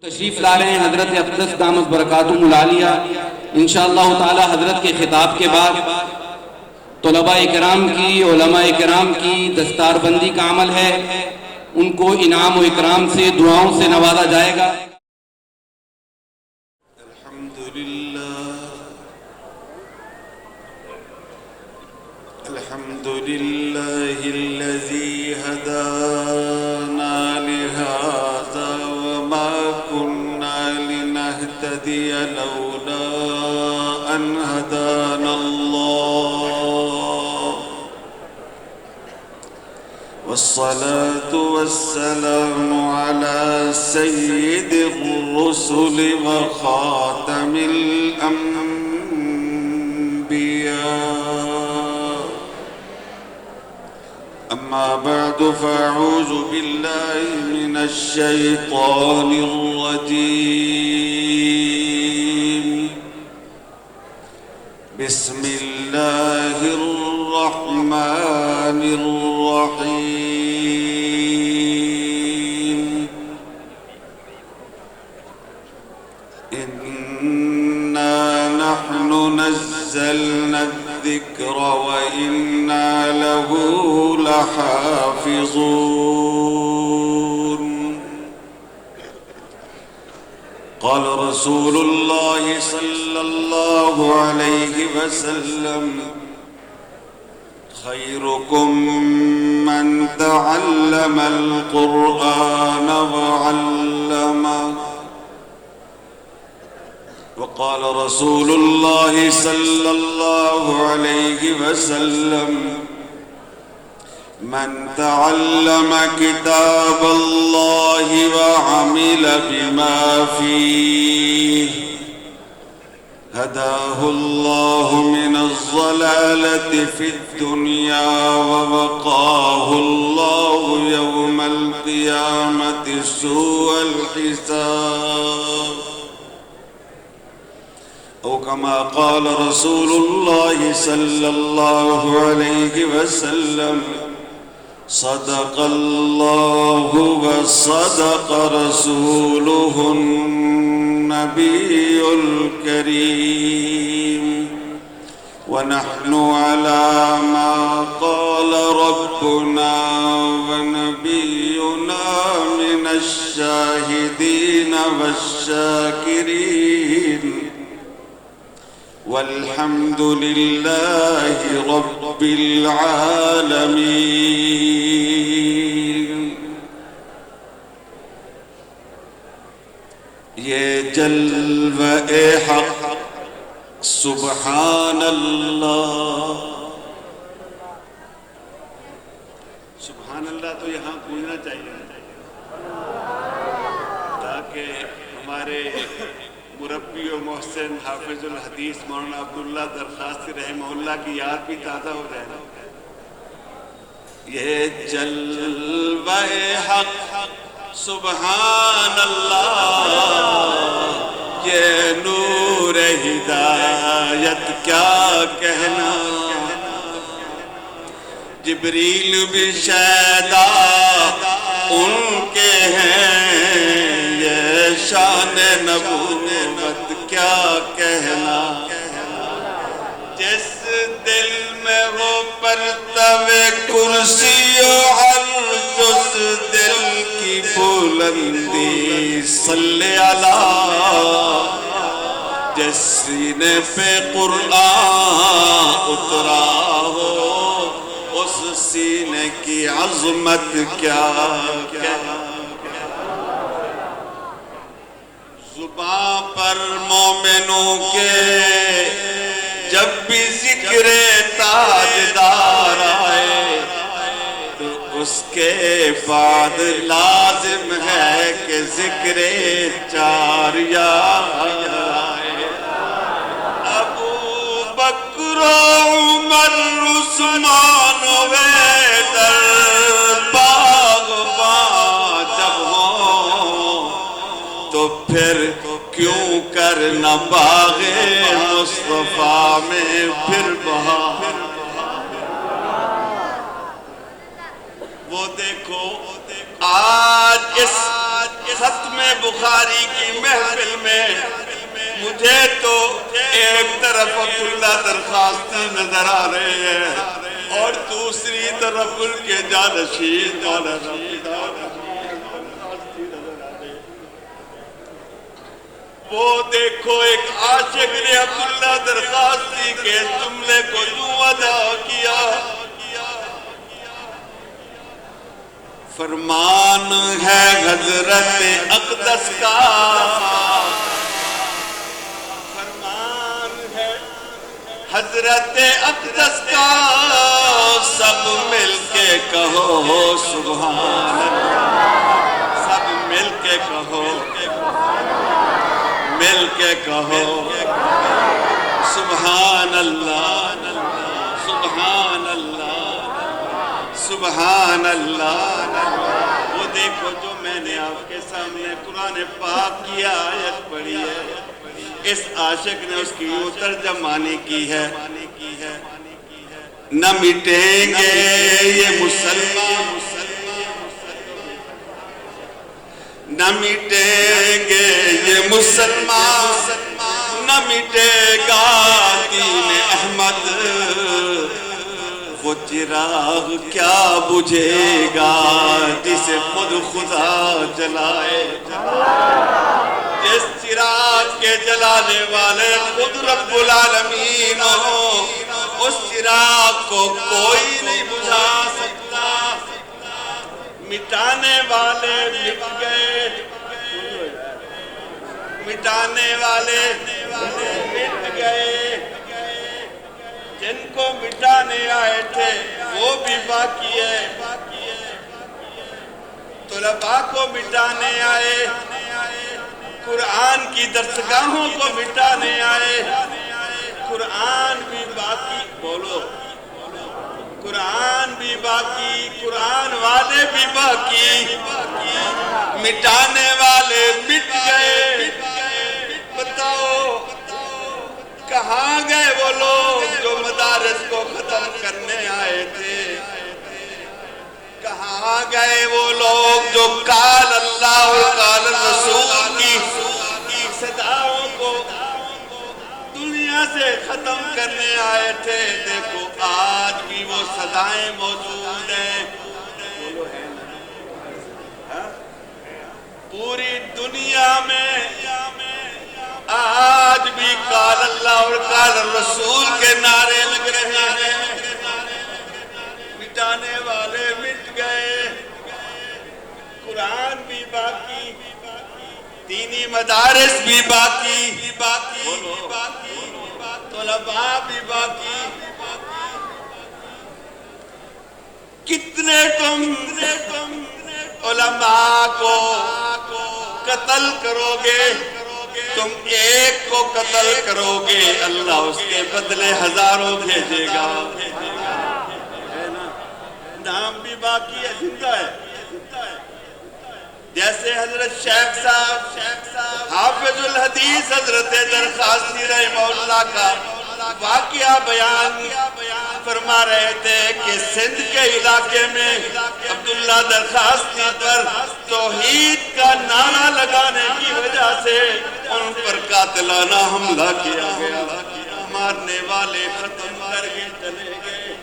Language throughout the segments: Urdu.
تشریف لا رہے ہیں حضرت اقدس دامت برکاتہم العالیہ انشاءاللہ تعالی حضرت کے خطاب کے بعد طلباء کرام کی علماء کرام کی دستار بندی کا عمل ہے، ان کو انعام و اکرام سے دعاؤں سے نوازا جائے گا۔ الحمدللہ الذی ہدانا لہذا وما كنا لنهتدی لولا ان ہدانا اللہ والصلاة والسلام على سید الرسل وخاتم الانبیاء اما بعد فاعوذ باللہ من الشیطان الرجیم بسم اللہ الرحمن الرحیم انا نحن نزلنا الذکر وإنا له لحافظون قال رسول الله صلى الله عليه وسلم خيركم من تعلم القرآن وعلمه وقال رسول الله صلى الله عليه وسلم من تعلم كتاب الله وعمل بما فيه هداه الله من الضلالة في الدنيا ووقاه الله يوم القيامة سوء الحساب أو كما قال رسول الله صلى الله عليه وسلم صدق الله وصدق رسوله النبي الكريم ونحن على ما قال ربنا ونبينا من الشاهدين والشاكرين والحمد لله رب العالمين۔ یہ جلوہ حق سبحان اللہ، سبحان اللہ تو یہاں گونجنا چاہیے تاکہ ہمارے مربی و محسن حافظ الحدیث مولانا عبداللہ درخواستی رحمہ اللہ کی یاد بھی تازہ ہو جائے۔ یہ جلوہ حق سبحان اللہ، یہ نور ہدایت کیا کہنا، جبریل بھی شیدا ان کے ہیں، یہ شان نبوت کیا کہنا، جس دل میں ہو پرتو کرسی و عرش اس دل کی بلندی صلی اللہ، جس سینے پہ قرآن اترا ہو اس سینے کی عظمت کیا کہنا، زباں پر مومنوں کے جب بھی ذکر تاجدار آئے تو اس کے بعد لازم ہے کہ ذکر چار یار آئے، ابو بکر عمر عثمان و حیدر باغباں جب ہوں تو پھر کیوں کرنا باغ مصطفیٰ میں پھر بہار، وہ دیکھو آج اس ختم بخاری کی محفل میں مجھے تو ایک طرف عبداللہ درخواستی نظر آ رہے ہیں اور دوسری طرف ان کے جانشین مولانا وہ دیکھو ایک عاشق نے عبداللہ درخواستی کے جملے کو یوں ادا کیا، فرمان ہے حضرت اقدس کا، فرمان ہے حضرت اقدس کا، سب مل کے کہو سبحان اللہ، سب مل کے کہو، مل کے کہو سبحان اللہ، سبحان اللہ، سبحان اللہ۔ وہ دیکھو جو میں نے آپ کے سامنے قرآن پاک کی آیت پڑھی ہے، اس عاشق نے اس کی یوں ترجمانی کی ہے، نہ مٹیں گے یہ مسلمان، نہ مٹیں گے یہ مسلمان، نہ مٹے گا دین احمد، وہ چراغ کیا بجھے گا جسے خود خدا جلائے، جس چراغ کے جلانے والے خود رب العالمین ہو، اس چراغ کو کوئی نہیں بجھا سکتا۔ مٹانے والے مٹ گئے، مٹانے والے مٹ گئے، جن کو مٹانے آئے تھے وہ بھی باقی ہے، طلباء کو مٹانے آئے، قرآن کی درسگاہوں کو مٹانے آئے، قرآن بھی باقی، بولو قرآن بھی باقی، قرآن والے بھی باقی، مٹانے والے مٹ گئے۔ بتاؤ کہاں گئے وہ لوگ جو مدارس کو ختم کرنے آئے تھے؟ کہاں گئے وہ لوگ جو قال اللہ اور قال الرسول کی صداؤں کو دنیا سے ختم کرنے آئے تھے؟ دیکھو آج بھی وہ صدائیں موجود ہیں، پوری دنیا میں آج بھی قال اللہ اور قال الرسول کے نعرے لگ رہے ہیں، مٹانے والے مٹ گئے، قرآن بھی باقی، دینی مدارس بھی باقی، طلباء بھی باقی۔ کتنے تم علماء کو قتل کرو گے؟ تم ایک کو قتل کرو گے، اللہ اس کے بدلے ہزاروں بھیجے گا، نام بھی باقی ہے، زندہ ہے۔ جیسے حضرت شیخ صاحب حافظ الحدیث حضرت درخواستی رحمہ اللہ کا واقعہ بیان فرما رہے تھے کہ سندھ کے علاقے میں عبداللہ درخواستی پر توحید کا نعرہ لگانے کی وجہ سے ان پر قاتلانہ حملہ کیا گیا، مارنے والے ختم کر کے چلے گئے،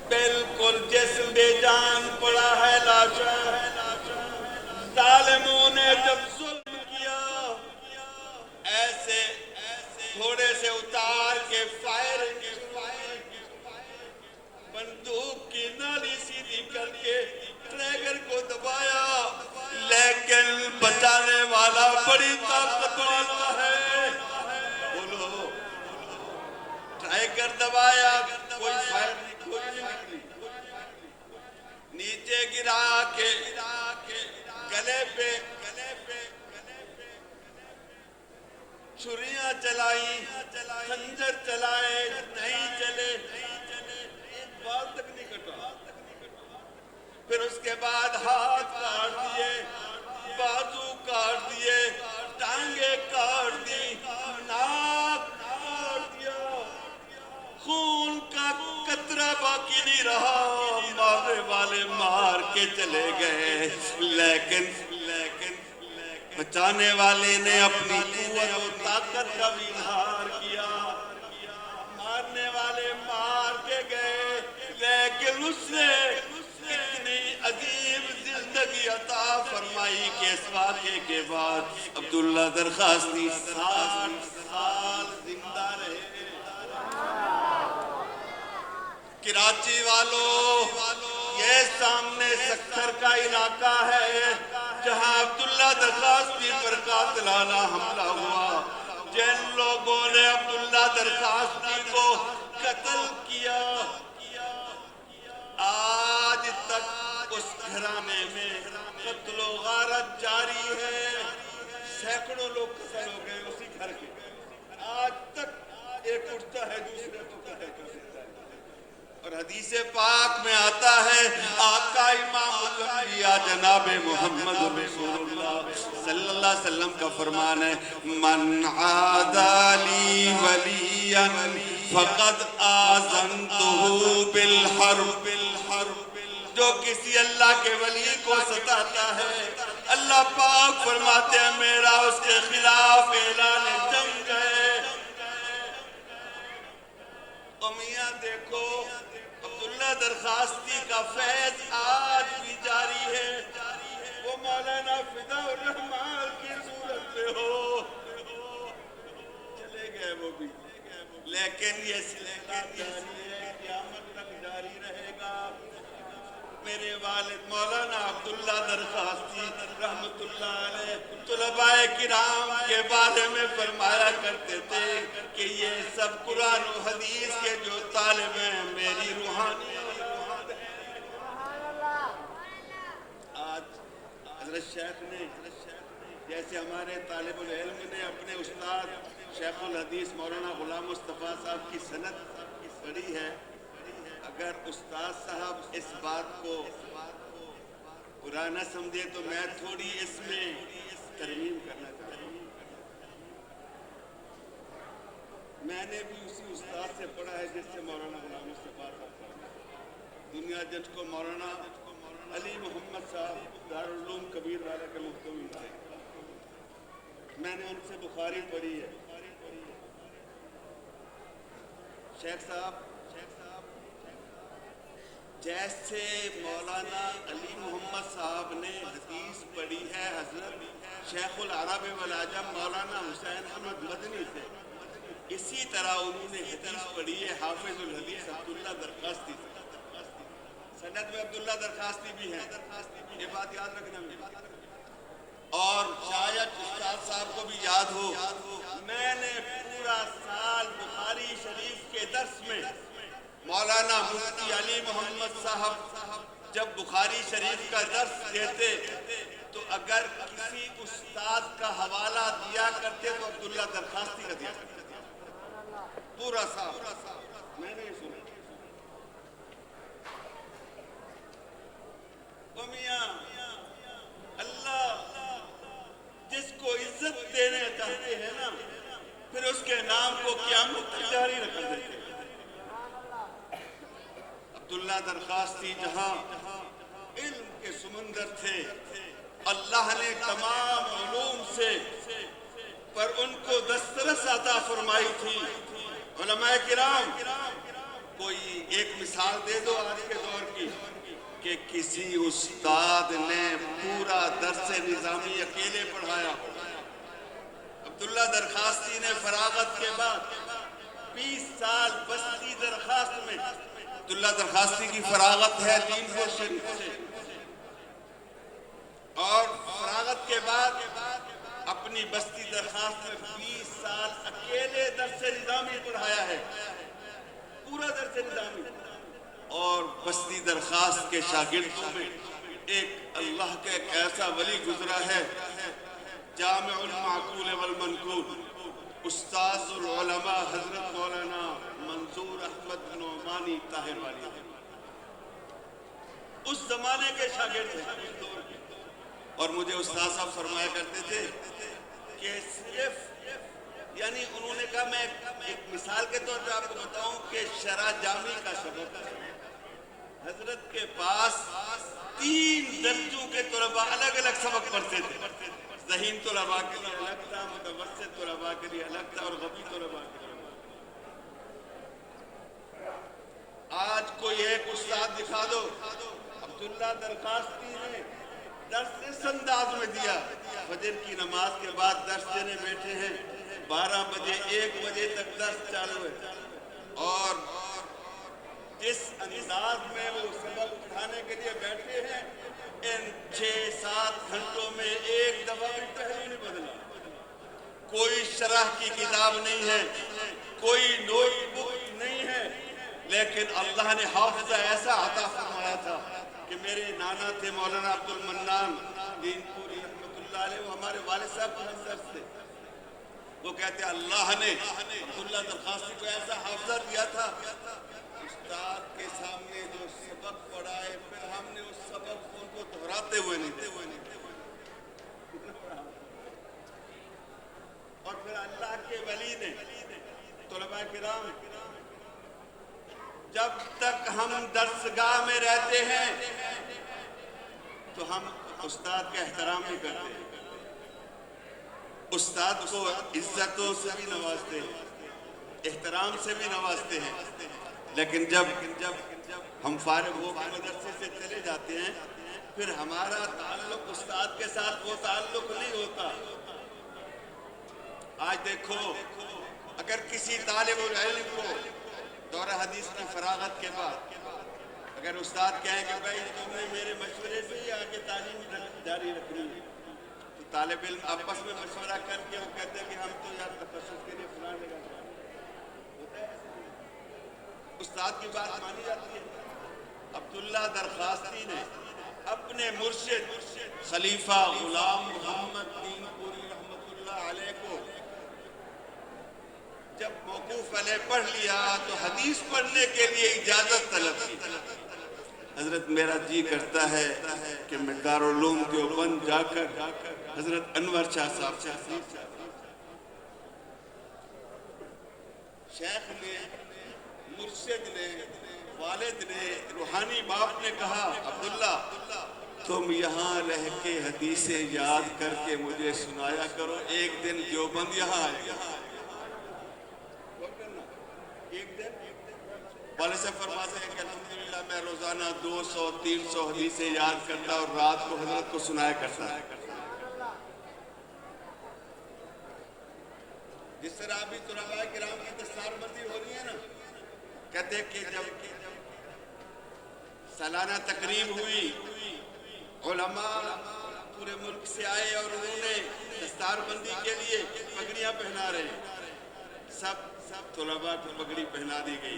بالکل جسم بے جان پڑا ہے لاشا۔ ظالموں نے جب ظلم کیا، ایسے تھوڑے سے اتار کے فائرنگ، بندوق کی نالی سیدھی کر کے ٹریگر کو دبایا، لیکن بچانے والا بڑی طاقت والا ہے، بولو ٹریگر دبایا، کوئی فائرنگ نہیں، نیچے گرا کے گلے پہ چھریاں چلائی، خنجر چلائے، نہیں چلے، ایک بال تک نہیں کٹا، پھر اس کے بعد ہاتھ کاٹ دیے، بازو کاٹ دیے، ٹانگیں کاٹ دی، ناک کاٹ دیا، خون کا قطرہ باقی نہیں رہا، مارنے والے مار کے چلے گئے، لیکن بچانے والے نے اپنی قوت و طاقت کا بھی اظہار کیا، مارنے والے مار کے گئے، لیکن اس نے اتنی عظیم زندگی عطا فرمائی کہ اس واقعے کے بعد عبداللہ درخواستی 60 سال زندہ رہے۔ کراچی والوں، یہ سامنے سکھر کا علاقہ ہے جہاں عبداللہ درخواستی پر قاتلانہ حملہ ہوا۔ جن لوگوں نے عبداللہ درخواستی کو قتل کیا، آج تک اس گھرانے میں قتل و غارت جاری ہے۔ سینکڑوں لوگ قتل ہو گئے اسی گھر کے، آج تک ایک اٹھتا ہے دوسرے کو قتل کر دیتا ہے۔ اور حدیث پاک میں آتا ہے، آقا امام الانبیاء جناب محمد رسول اللہ صلی اللہ علیہ وسلم کا فرمان ہے، من عادى لي وليا فقد آذنته بالحرب۔ جو کسی اللہ کے ولی کو ستاتا ہے، اللہ پاک فرماتے ہیں میرا اس کے خلاف اعلان جنگ ہے۔ تو میاں دیکھو، عبداللہ درخواستی کا فیض آج بھی جاری ہے، وہ مولانا فدا الرحمان کی صورت میں ہو، چلے گئے وہ بھی، لیکن یہ سلسلہ جاری ہے، قیامت تک جاری رہے گا۔ میرے والد مولانا عبداللہ درخواستی رحمت اللہ علیہ طلباء کرام کے بارے میں فرمایا کرتے تھے کہ یہ سب قرآن و حدیث کے جو طالب ہیں، میری روحانی اولاد ہیں۔ آج حضرت شیخ نے، جیسے ہمارے طالب العلم نے اپنے استاد شیخ الحدیث مولانا غلام مصطفیٰ صاحب کی سند پڑھی ہے، اگر استاد صاحب اس بات کو برا نہ سمجھے تو میں تھوڑی اس میں ترمیم کرنا چاہتا ہوں۔ میں نے بھی اسی استاد سے پڑھا ہے جس سے مولانا غلام مصطفیٰ صاحب پڑھا ہے، دنیا جج کو مولانا علی محمد صاحب دارالعلوم کبیر والے کے مختوم تھے۔ میں نے ان سے بخاری پڑھی ہے۔ شیخ صاحب جیسے مولانا علی محمد صاحب نے حدیث پڑھی ہے حضرت شیخ العرب والعجم مولانا حسین احمد مدنی سے، اسی طرح انہوں نے حدیث پڑھی ہے حافظ الحدیث عبداللہ درخواستی سے۔ سند میں عبداللہ درخواستی بھی ہیں، یہ بات یاد رکھنا ہے۔ اور شاید استاد صاحب کو بھی یاد ہو، میں نے پورا سال بخاری شریف کے درس میں مولانا مفتی علی محمد صاحب جب بخاری شریف کا درس دیتے تو اگر کسی استاد کا حوالہ دیا کرتے تو عبداللہ درخواستی کا دیا کرتے، پورا سال میں نے سنا۔ میاں اللہ جس کو عزت دینے چاہتے ہیں نا، پھر اس کے نام کو قیامت تک جاری رکھ دیتے ہیں۔ عبداللہ درخواستی جہاں علم کے سمندر تھے، اللہ نے تمام علوم سے پر ان کو دسترس عطا فرمائی تھی۔ علماء کرام کوئی ایک مثال دے دو آج کے دور کی کہ کسی استاد نے پورا درس نظامی اکیلے پڑھایا۔ عبداللہ درخواستی نے فراغت کے بعد 20 سال بستی درخواست میں، عبداللہ درخواستی کی فراغت ہے دین کو شریف سے، اور فراغت کے بعد اپنی بستی درخواست میں 20 سال اکیلے درس نظامی پڑھایا ہے، پورا درس نظامی۔ اور بستی درخواست کے شاگردوں میں ایک اللہ کا ایک ایسا ولی گزرا ہے، جامع المعقول والمنقول، استاذ العلماء حضرت مولانا منظور احمد نعمانی طاہر والی، اس زمانے کے شاگرد ہیں، اس دور کے۔ اور مجھے استاد صاحب فرمایا کرتے تھے کہ صرف یعنی انہوں نے کہا میں ایک مثال کے طور پہ آپ کو بتاؤں کہ شرح جامی کا سبق حضرت کے پاس 3 درجوں کے طلباء الگ الگ سبق پڑھتے تھے. ذہین طلباء کے لیے الگ تھا, متوسط طلباء کے لیے الگ تھا, اور غبی طلباء کے لیے. آج کوئی ایک استاد دکھا دو, عبداللہ درخواستی نے درس اس انداز میں دیا, فجر کی نماز کے بعد درس دینے بیٹھے ہیں, 12 بجے 1 بجے تک درس چالو ہے, اور جس انداز میں وہ سبق اٹھانے کے لیے بیٹھے ہیں, ان 6-7 گھنٹوں میں ایک دفعہ بھی پہلو نہیں بدلا. کوئی شرح کی کتاب نہیں ہے, کوئی نوٹ بک نہیں ہے, لیکن اللہ نے حافظہ ایسا عطا فرمایا تھا کہ میرے نانا تھے مولانا عبد المنان دین پوری رحمۃ اللہ علیہ, وہ ہمارے والد صاحب کے ہمدرد تھے. وہ کہتے ہیں اللہ نے عبداللہ درخواستی کو ایسا حافظہ دیا تھا, استاد کے سامنے جو سبق پڑھائے پھر ہم نے اس سبق کو ان کو دہراتے ہوئے نہیں تھے. اور پھر اللہ کے ولی نے طلباء کرام, جب تک ہم درسگاہ میں رہتے ہیں تو ہم استاد کا احترام نہیں کرتے, استاد کو عزتوں سے بھی نوازتے ہیں, احترام سے بھی نوازتے ہیں, لیکن جب ہم فارغ ہو کے مدرسے سے چلے جاتے ہیں پھر ہمارا تعلق استاد کے ساتھ وہ تعلق نہیں ہوتا. آج دیکھو, اگر کسی طالب العلم کو دورہ حدیث کی فراغت کے بعد اگر استاد کہیں کہ بھائی تم نے میرے مشورے سے ہی آگے تعلیم جاری رکھنی ہے, تو طالب علم آپس میں مشورہ کر کے وہ کہتے ہیں کہ ہم تو یار تخصص کے لیے فلاں جگہ ہوتا ہے, استاد کی بات مانی جاتی ہے. عبداللہ درخواستی نے اپنے مرشد خلیفہ غلام محمد دین پوری رحمۃ اللہ علیہ کو جب موقوف علیہ پڑھ لیا تو حدیث پڑھنے کے لیے اجازت طلب کی. حضرت میرا جی کرتا ہے کہ میں دارالعلوم دیوبند جا کر حضرت انور شاہ صاحب سے حدیث, شیخ نے, مرشد نے, والد نے, روحانی باپ نے کہا عبداللہ تم یہاں رہ کے حدیثیں یاد کر کے مجھے سنایا کرو, ایک دن دیوبند یہاں آئے گا. والد صاحب فرماتے ہیں کہ الحمدللہ میں روزانہ 200-300 حدیثیں یاد کرتا اور رات کو حضرت کو سنایا کرتا. جس طرح ابھی طلباء کرام کی دستار بندی ہو رہی ہے نا, کہتے کہ جب سالانہ تقریب ہوئی, علماء پورے ملک سے آئے اور انہوں نے دستار بندی کے لیے پگڑیاں پہنا رہے ہیں, سب طلباء کو پگڑی پہنا دی گئی.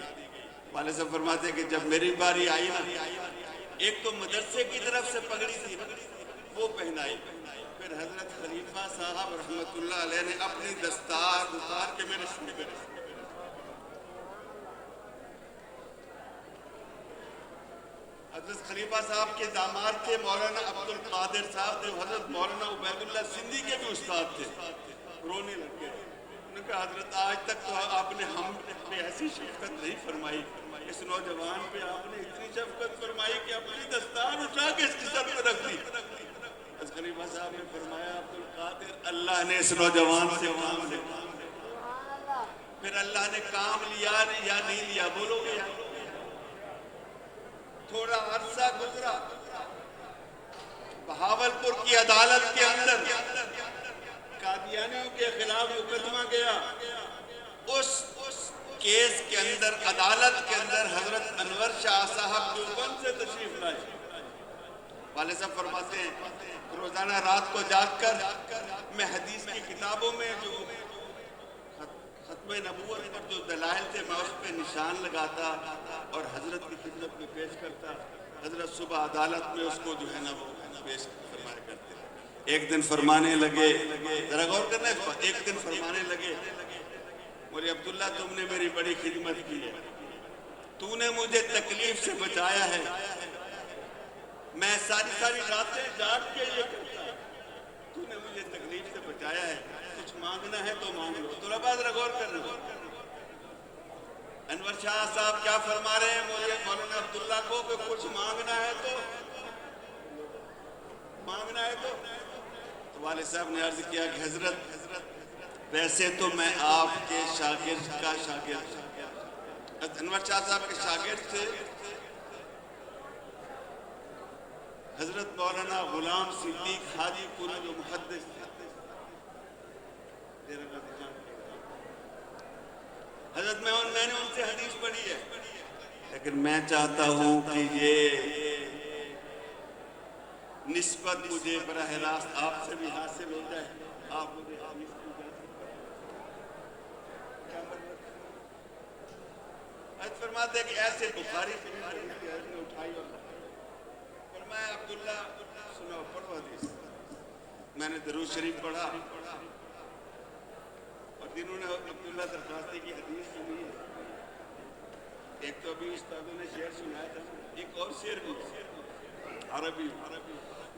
والد صاحب فرماتے ہیں کہ جب میری باری آئی نا, ایک تو مدرسے کی طرف سے پگڑی تھی وہ پہنائی, پھر حضرت خلیفہ صاحب رحمۃ اللہ علیہ نے اپنی دستار اتار کے میرے سر پہ رکھی. حضرت خلیفہ صاحب کے داماد تھے مولانا عبد القادر صاحب, جو حضرت مولانا عبید اللہ سندھی کے بھی استاد تھے. رونے لگ گئے, انہوں نے کہا حضرت آج تک تو آپ نے ہم پہ ایسی شفقت نہیں فرمائی, اس نوجوان پہ آپ نے اتنی شفقت فرمائی کہ اپنی دستار اٹھا کے اس کی سر پہ رکھ دی. حضرت خلیفہ صاحب نے فرمایا عبد القادر اللہ نے اس نوجوان سے کام لیا, پھر اللہ نے کام لیا یا نہیں لیا بولو گے. تھوڑا عرصہ گزرا, بہاولپور کی عدالت کے اندر قادیانیوں کے خلاف مقدمہ گیا. اس کیس کے اندر عدالت کے اندر حضرت انور شاہ صاحب دیوبند سے تشریف لائے. والد صاحب فرماتے ہیں روزانہ رات کو جاگ کر میں حدیث کی کتابوں میں جو ختم نبوت پر جو دلائل تھے میں اس پہ نشان لگاتا اور حضرت کی خدمت میں پیش کرتا. حضرت صبح عدالت میں اس کو جو ہے نا وہ پیش فرمایا کرتے. ایک دن فرمانے لگے, ذرا غور کرنا اس پر, ایک دن فرمانے لگے بولے عبداللہ تم نے میری بڑی خدمت کی ہے, تو نے مجھے تکلیف سے بچایا ہے, میں ساری راتیں جاگ کے یہ کرتا, تو نے مجھے تکلیف سے بچایا ہے, کچھ مانگنا ہے تو مانگ لو. طلباء ذرا غور کرنا, انور شاہ صاحب کیا فرما رہے ہیں مولانا عبداللہ کو کہ کچھ مانگنا ہے تو والد صاحب نے عرض کیا کہ حضرت ویسے تو میں آپ کے شاگرد کا شاگرد، انور شاہ صاحب کے شاگرد تھے حضرت مولانا غلام صدیق حاجی پورا جو محدث تھے، حضرت میں نے ان سے حدیث پڑھی ہے، لیکن میں چاہتا ہوں کہ یہ نسبت مجھے براہ راست آپ سے بھی حاصل ہو جائے، آپ مجھے حدیث کی حضرت فرماتے کہ ایسے بخاری شریف نے اٹھائی اور فرمایا عبداللہ سنو پڑھو حدیث، میں نے درود شریف پڑھا اور جنہوں نے عبداللہ درخواستی کی حدیث سنی ہے، ایک تو ابھی استادوں نے شعر سنایا تھا، ایک اور شعر بھی عربی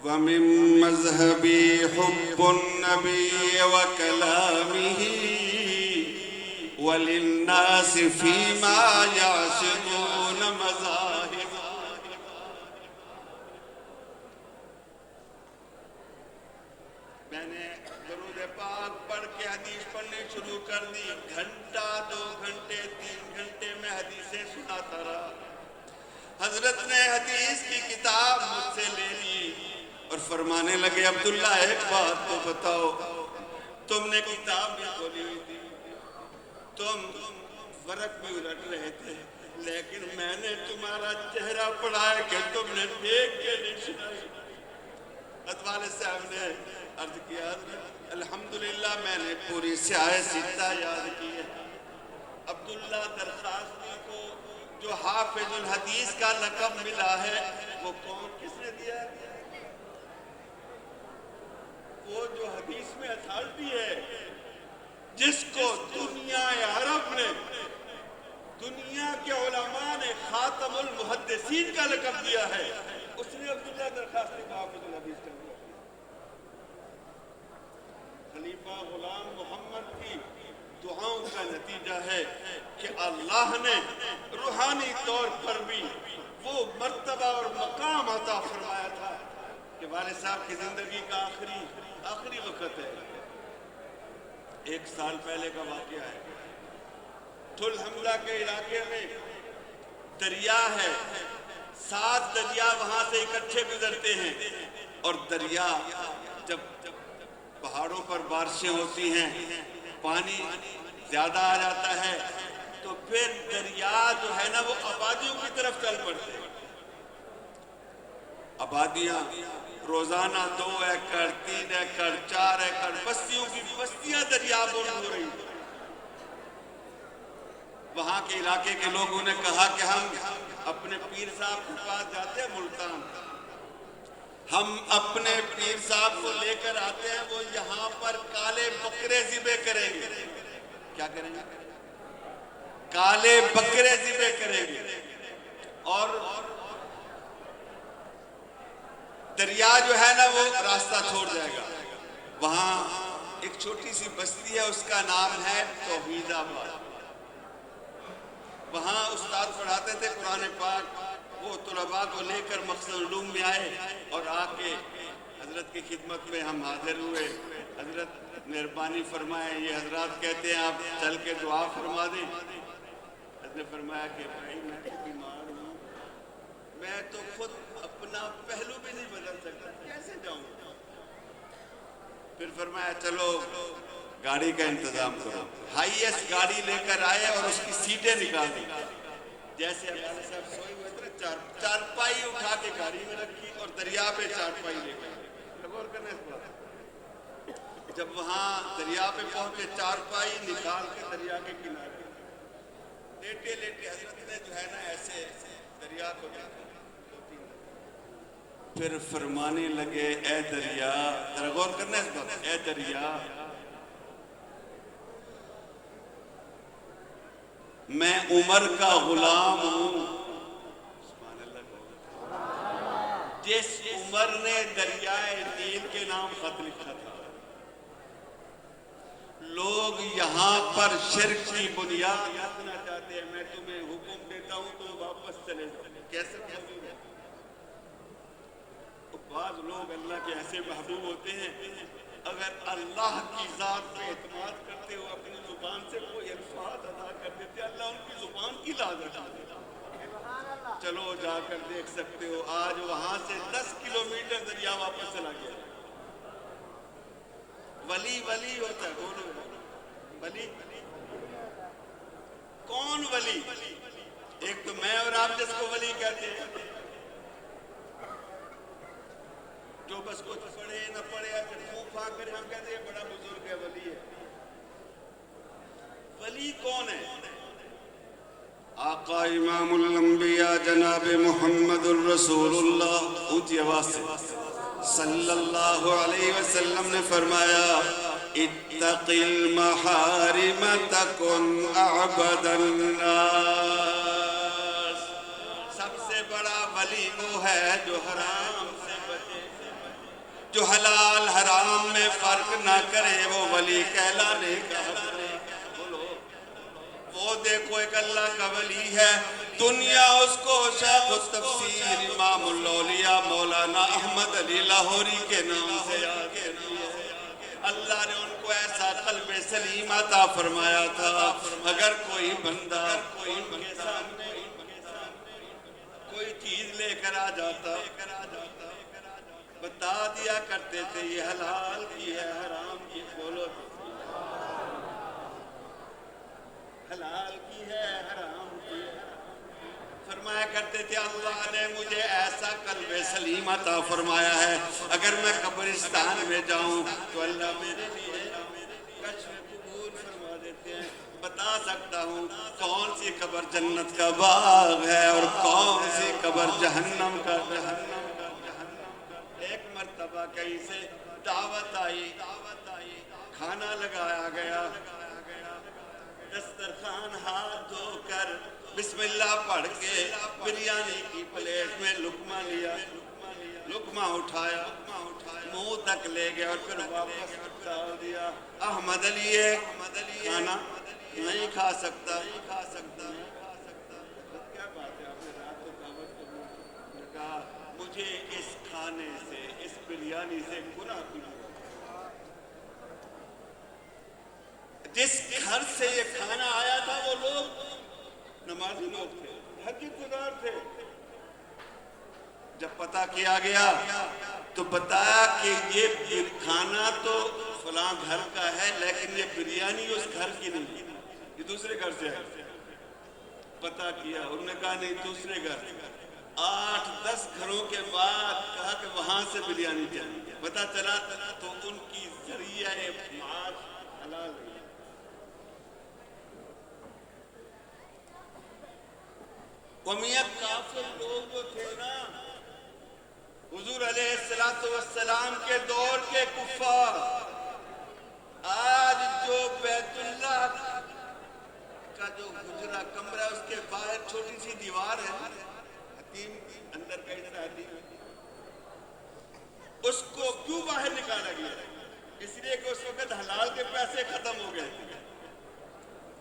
وَمِن مَذْهَبِي حُبُّ النَّبِيِّ وَكَلَامِهِ وَلِلنَّاسِ فِي مَا يَعْشِقُونَ مَذَاهِبَ۔ میں نے درود پاک پڑھ کے حدیث پڑھنی شروع کر دی، گھنٹہ 2 گھنٹے 3 گھنٹے میں حدیثیں سناتا رہا۔ حضرت نے حدیث کی کتاب مجھ سے لے لی اور فرمانے لگے عبداللہ ایک بات تو بتاؤ، تم نے کتاب بھی کھولی ہوئی تھی، تم ورق بھی الٹ رہے تھے، لیکن میں نے تمہارا چہرہ پڑھا ہے کہ تم نے دیکھ کے نہیں سنائی۔ والد صاحب نے عرض کیا الحمدللہ میں نے پوری سیاہ ستہ یاد کی ہے۔ عبداللہ درخواستی کو جو حافظ الحدیث کا لقب ملا ہے وہ کون کس نے دیا ہے؟ وہ جو حدیث میں اتھارٹی ہے، جس کو دنیا عرب نے، دنیا کے علماء نے خاتم المحدثین کا لقب دیا ہے، اس نے عبداللہ درخواستی کو حافظ الحدیث کا دیا۔ خلیفہ غلام محمد کی دعاؤں کا نتیجہ ہے کہ اللہ نے روحانی طور پر بھی وہ مرتبہ اور مقام عطا فرمایا تھا کہ والد صاحب کی زندگی کا آخری وقت ہے۔ 1 سال پہلے کا واقعہ ہے، ٹھل حملہ کے علاقے میں دریا ہے، 7 دریا وہاں سے اکٹھے گزرتے ہیں، اور دریا جب پہاڑوں پر بارشیں ہوتی ہیں پانی زیادہ آ جاتا ہے تو پھر دریا جو ہے نا وہ آبادیوں کی طرف چل پڑتے ہیں۔ آبادیاں روزانہ 2 ایکڑ 3 ایکڑ 4 ایکڑ بستیوں کی بستیاں دریا بند ہو رہی ہیں۔ وہاں کے علاقے کے لوگوں نے کہا کہ ہم اپنے پیر صاحب کے پاس جاتے ہیں ملتان، ہم اپنے پیر صاحب کو لے کر آتے ہیں، وہ یہاں پر کالے بکرے ذبح کریں گے۔ کیا کریں گے؟ کالے بکرے ذبح کریں گے، اور دریا جو ہے نا وہ راستہ چھوڑ جائے گا۔ وہاں ایک چھوٹی سی بستی ہے، اس کا نام ہے توحید آباد۔ وہاں استاد پڑھاتے تھے قرآن پاک، وہ طلباء کو لے کر مقصد علوم میں آئے اور آ کے حضرت کی خدمت میں ہم حاضر ہوئے۔ حضرت مہربانی فرمائے، یہ حضرات کہتے ہیں آپ چل کے دعا فرما دیں۔ حضرت نے فرمایا کہ بھائی میں تو بیمار ہوں، میں تو خود اپنا پہلو بھی نہیں بدل سکتا، کیسے جاؤں؟ پھر فرمایا چلو گاڑی کا انتظام کرو۔ ہائی ایس گاڑی لے کر آئے اور اس کی سیٹیں نکال دی۔ جیسے ہمارے صاحب سوئے ہوئے تھے، چارپائی اٹھا کے گاڑی میں رکھی اور دریا پہ چارپائی لے گئے۔ غور کرنا اس بات، جب وہاں دریا پہ پہنچے چارپائی نکال کے دریا کے کنارے لیٹے لیٹے حضرت نے جو ہے نا ایسے دریا کو دیکھا، پھر فرمانے لگے اے دریا، ذرا غور کرنا اس بات، اے دریا میں عمر کا غلام ہوں۔ جس عمر نے دریائے نیل کے نام خط لکھا تھا، لوگ یہاں پر شرک کی بنیاد رکھنا چاہتے کہتے ہیں میں تمہیں حکم دیتا ہوں تم واپس چلے جاؤ. کیسے محبوب ہے؟ بعض لوگ اللہ کے ایسے محبوب ہوتے ہیں اگر اللہ کی ذات پہ اعتماد کرتے ہو اپنی زبان سے کوئی الفاظ ادا کر دیتے اللہ ان کی زبان کی لاز رکھا دیتا. چلو جا کر دیکھ سکتے ہو آج وہاں سے 10 کلومیٹر دریا واپس چلا گیا. ولی ولی ہوتا ہے. بولو ولی کون ولی؟ ایک تو میں اور آپ جس کو ولی کہتے ہیں جو بس کچھ پڑھے نہ پڑھے ایسے منہ پھاک کر ہم کہتے ہیں بڑا بزرگ ہے ولی ہے. ولی کون ہے؟ آقا امام الانبیاء جناب محمد الرسول اللہ اونچی آواز سے صلی اللہ علیہ وسلم نے فرمایا اتق المحارم تکن اعبد الناس. سب سے بڑا ولی وہ ہے جو حرام سے بچے, جو حلال حرام میں فرق نہ کرے, وہ ولی کہلانے کا. وہ دیکھو ایک اللہ کا ولی ہے دنیا اس کو شیخ التفسیر امام الاولیاء مولانا احمد علی لاہوری کے نام سے یاد کرتی ہے. اللہ نے ان کو ایسا قلب سلیم عطا فرمایا تھا اگر کوئی بندہ ان کے سامنے کوئی چیز لے کر آ جاتا بتا دیا کرتے تھے یہ حلال کی ہے حرام کی. بولو حلال کی ہے حرام کی ہے. فرمایا کرتے تھے اللہ نے مجھے ایسا قلب سلیم عطا فرمایا ہے اگر میں قبرستان میں جاؤں تو اللہ میرے لیے کشف قبول فرما دیتے ہیں. بتا سکتا ہوں کون سی قبر جنت کا باغ ہے اور کون سی قبر جہنم کا. ایک مرتبہ کہیں سے دعوت آئی, کھانا لگایا گیا, دسترخوان ہاتھ دھو کر بسم اللہ پڑھ کے بریانی کی پلیٹ میں لقمہ لیا, لقمہ اٹھایا, منہ تک لے گیا اور پھر واپس ڈال دیا. احمد علی کھانا نہیں کھا سکتا. کیا بات ہے آپ نے رات کو دعوت نے کہا مجھے اس کھانے سے اس بریانی سے گناہ بھی نہیں. جس گھر سے یہ کھانا آیا تھا وہ لوگ نمازی لوگ تھے, تہجد گزار تھے. جب پتہ کیا گیا تو بتایا کہ یہ کھانا تو فلاں گھر کا ہے لیکن یہ بریانی اس گھر کی نہیں, یہ دوسرے گھر سے ہے. پتہ کیا انہوں نے کہا نہیں دوسرے گھر. 8-10 گھروں کے بعد کہا کہ وہاں سے بریانی چاہیے. پتہ چلا تو ان کی ذریعہ معاش حلال ہے. قومیت کافر لوگ جو تھے نا حضور علیہ السلام کے دور کے کفار, آج جو بیت اللہ کا جو حجرہ کمرہ اس کے باہر چھوٹی سی دیوار ہے حتیم اندر کا حصہ حتیم اس کو کیوں باہر نکالا گیا؟ اس لیے کہ اس وقت حلال کے پیسے ختم ہو گئے تھے.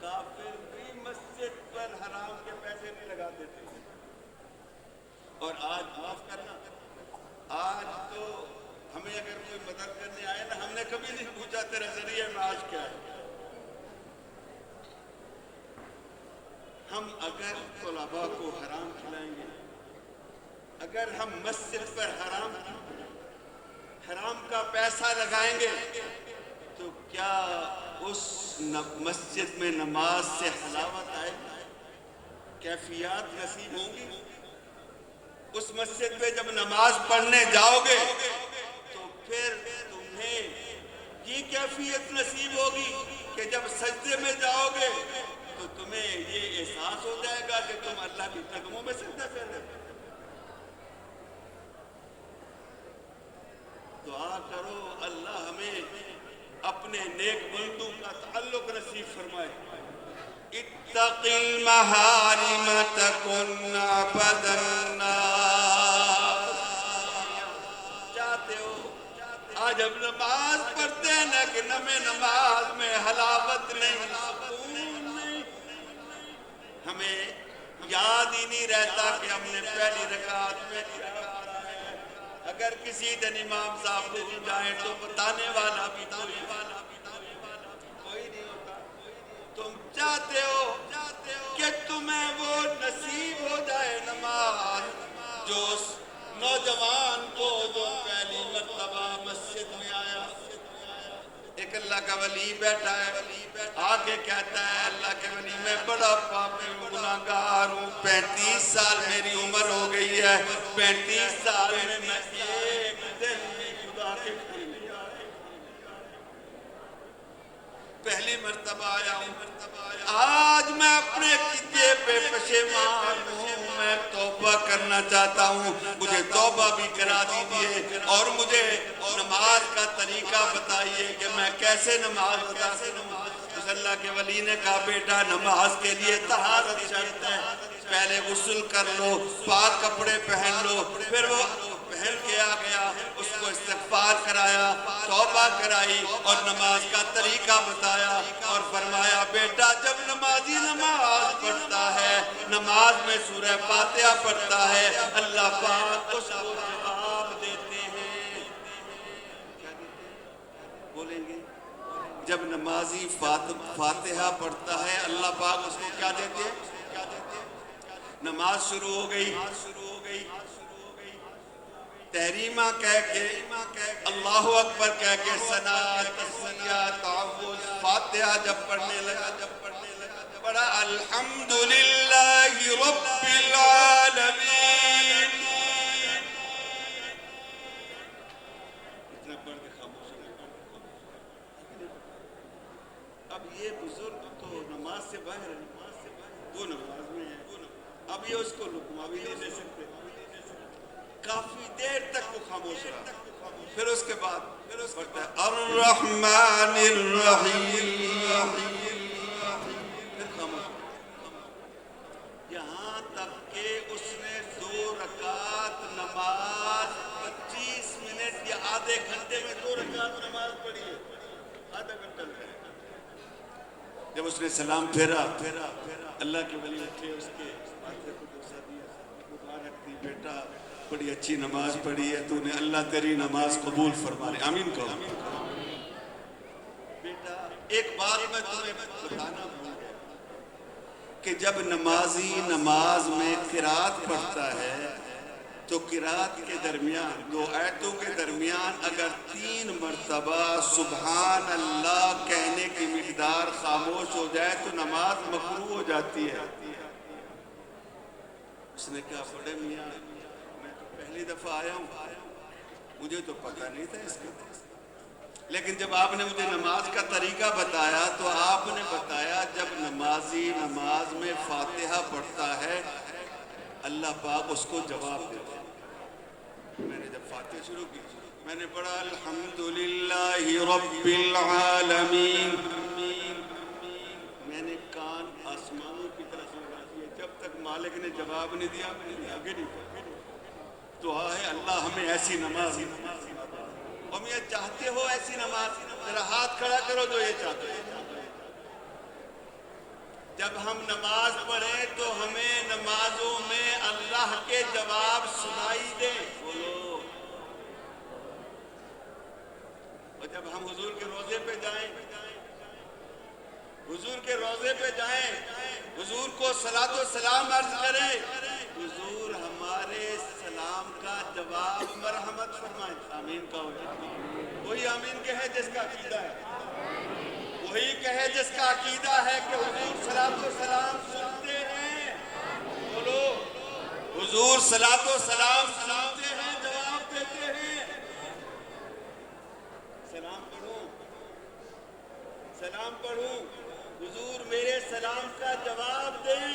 کافر بھی مسجد پر حرام کے پیسے نہیں لگاتے تھے. اور آج معاف کرنا, آج تو ہمیں اگر کوئی مدد کرنے آئے نا ہم نے کبھی نہیں پوچھا تیرا ذریعہ معاش کیا ہے. ہم اگر طلباء کو حرام کھلائیں گے, اگر ہم مسجد پر حرام کا پیسہ لگائیں گے تو کیا اس مسجد میں نماز سے حلاوت آئے گی, کیفیات نصیب ہوں گی؟ اس مسجد میں جب نماز پڑھنے جاؤ گے تو پھر تمہیں یہ کیفیت نصیب ہوگی کہ جب سجدے میں جاؤ گے تو تمہیں یہ احساس ہو جائے گا کہ تم اللہ کی قدموں میں سجدہ کر رہے ہو. دعا کرو اللہ ہمیں اپنے نیک بندوں کا تعلق نصیب فرمائے. اتق المحارم تکن عبد الناس. چاہتے ہو آج ہم نماز پڑھتے ہیں لیکن ہمیں نماز میں حلاوت نہیں, سکون نہیں. ہمیں یاد ہی نہیں رہتا کہ ہم نے پہلی رکعت میں کیا پڑھا ہے۔ اگر کسی دن امام صاحب بھول جائیں تو بتانے والا بھی کوئی نہیں ہوتا۔ تم چاہتے ہو کہ تمہیں وہ نصیب ہو جائے نماز جو اس نوجوان کو جو پہلی مرتبہ مسجد میں آیا، ایک اللہ کا ولی بیٹھا ہے، آگے کہتا ہے اللہ کے ولی میں بڑا پاپی ہوں، گناہگار ہوں، 35 سال میری عمر ہو گئی ہے، 35 سال میں ایک دن بھی خدا کے گھر نہیں آیا، پہلی مرتبہ آیا ہوں، آج میں اپنے کیے پہ پشیمان ہوں، میں توبہ کرنا چاہتا ہوں، مجھے توبہ بھی کرا دیجئے اور مجھے نماز کا طریقہ بتائیے کہ میں کیسے نماز ادا کروں۔ اس اللہ کے ولی نے کہا بیٹا نماز کے لیے طہارت شرط ہے، پہلے غسل کر لو، پاک کپڑے پہن لو، پھر وہ پہن کے آ گیا، اس کو استغفار کرایا، توبہ کرائی اور نماز کا طریقہ بتایا اور فرمایا بیٹا جب نمازی نماز پڑھتا ہے، نماز میں سورہ فاتحہ پڑھتا ہے، اللہ پاک اس کو جواب دیتے ہیں۔ بولیں گے جب نمازی فاتحہ پڑھتا ہے اللہ پاک اس کو کیا دیتے ہیں؟ نماز شروع ہو گئی، تحریمہ کہہ کے اللہ اکبر کہہ کے ثنا تسمیہ تعوذ فاتحہ جب پڑھنے لگا پڑھا الحمدللہ رب العالمین، اتنا پڑھ کے خاموش ہو گیا۔ اب یہ بزرگ تو نماز سے باہر ہے، وہ نماز میں ہے، اب یہ اس کو لقمہ بھی نہیں دے سکتے، کافی دیر تک وہ خاموش رہا، پھر اس کے بعد پڑھتا ہے الرحمن الرحیم، پھر خاموش یہاں تک کہ اس نے 2 رکعت نماز 25 منٹ یا آدھے گھنٹے میں 2 رکعت نماز پڑھی ہے، آدھا گھنٹہ لگا۔ جب اس نے سلام پھیرا اللہ کے ولی اٹھے، اس کے ماتھے کو بوسہ دیا، مبارک دی بیٹا بڑی اچھی نماز پڑھی ہے تو نے، اللہ تیری نماز قبول فرما لے، آمین کہو۔ بیٹا ایک بات میں تمہیں بتانا بھول گیا کہ جب نمازی نماز میں قرات پڑھتا ہے تو قرات کے درمیان 2 آیتوں کے درمیان اگر 3 مرتبہ سبحان اللہ کہنے کی مقدار خاموش ہو جائے تو نماز مکروہ ہو جاتی ہے۔ اس نے کہا بڑے میاں میں تو پہلی دفعہ آیا ہوں، مجھے تو پتہ نہیں تھا اس کا، لیکن جب آپ نے مجھے نماز کا طریقہ بتایا تو آپ نے بتایا جب نمازی نماز میں فاتحہ پڑھتا ہے اللہ پاک اس کو جواب دیتا ہے۔ میں نے جب فاتحہ شروع کی میں نے پڑھا الحمدللہ رب العالمین، میں نے کان آسمانوں کی طرف لگا دیے، جب تک مالک نے جواب نہیں دیا میں نے آگے نہیں پڑھا۔ دعا ہے اللہ ہمیں ایسی نماز، ہم یہ چاہتے ہو ایسی نماز، ذرا ہاتھ کھڑا کرو جو یہ چاہتے ہو۔ جب ہم نماز پڑھیں تو ہمیں نمازوں میں اللہ کے جواب سنائی دے، بولو۔ اور جب ہم حضور کے روضے پہ جائیں، حضور کے روضے پہ جائیں، حضور کو صلاۃ و سلام عرض کریں، حضور ہمارے سلام کا جواب مرحمت فرمائیں، آمین کہو۔ وہی آمین کہے جس کا عقیدہ ہے، وہی کہے جس کا عقیدہ ہے کہ حضور صلاۃ و سلام سنتے ہیں، بولو حضور صلاۃ و سلام سنتے ہیں، جواب دیتے ہیں۔ سلام پڑھوں حضور میرے سلام کا جواب دیں،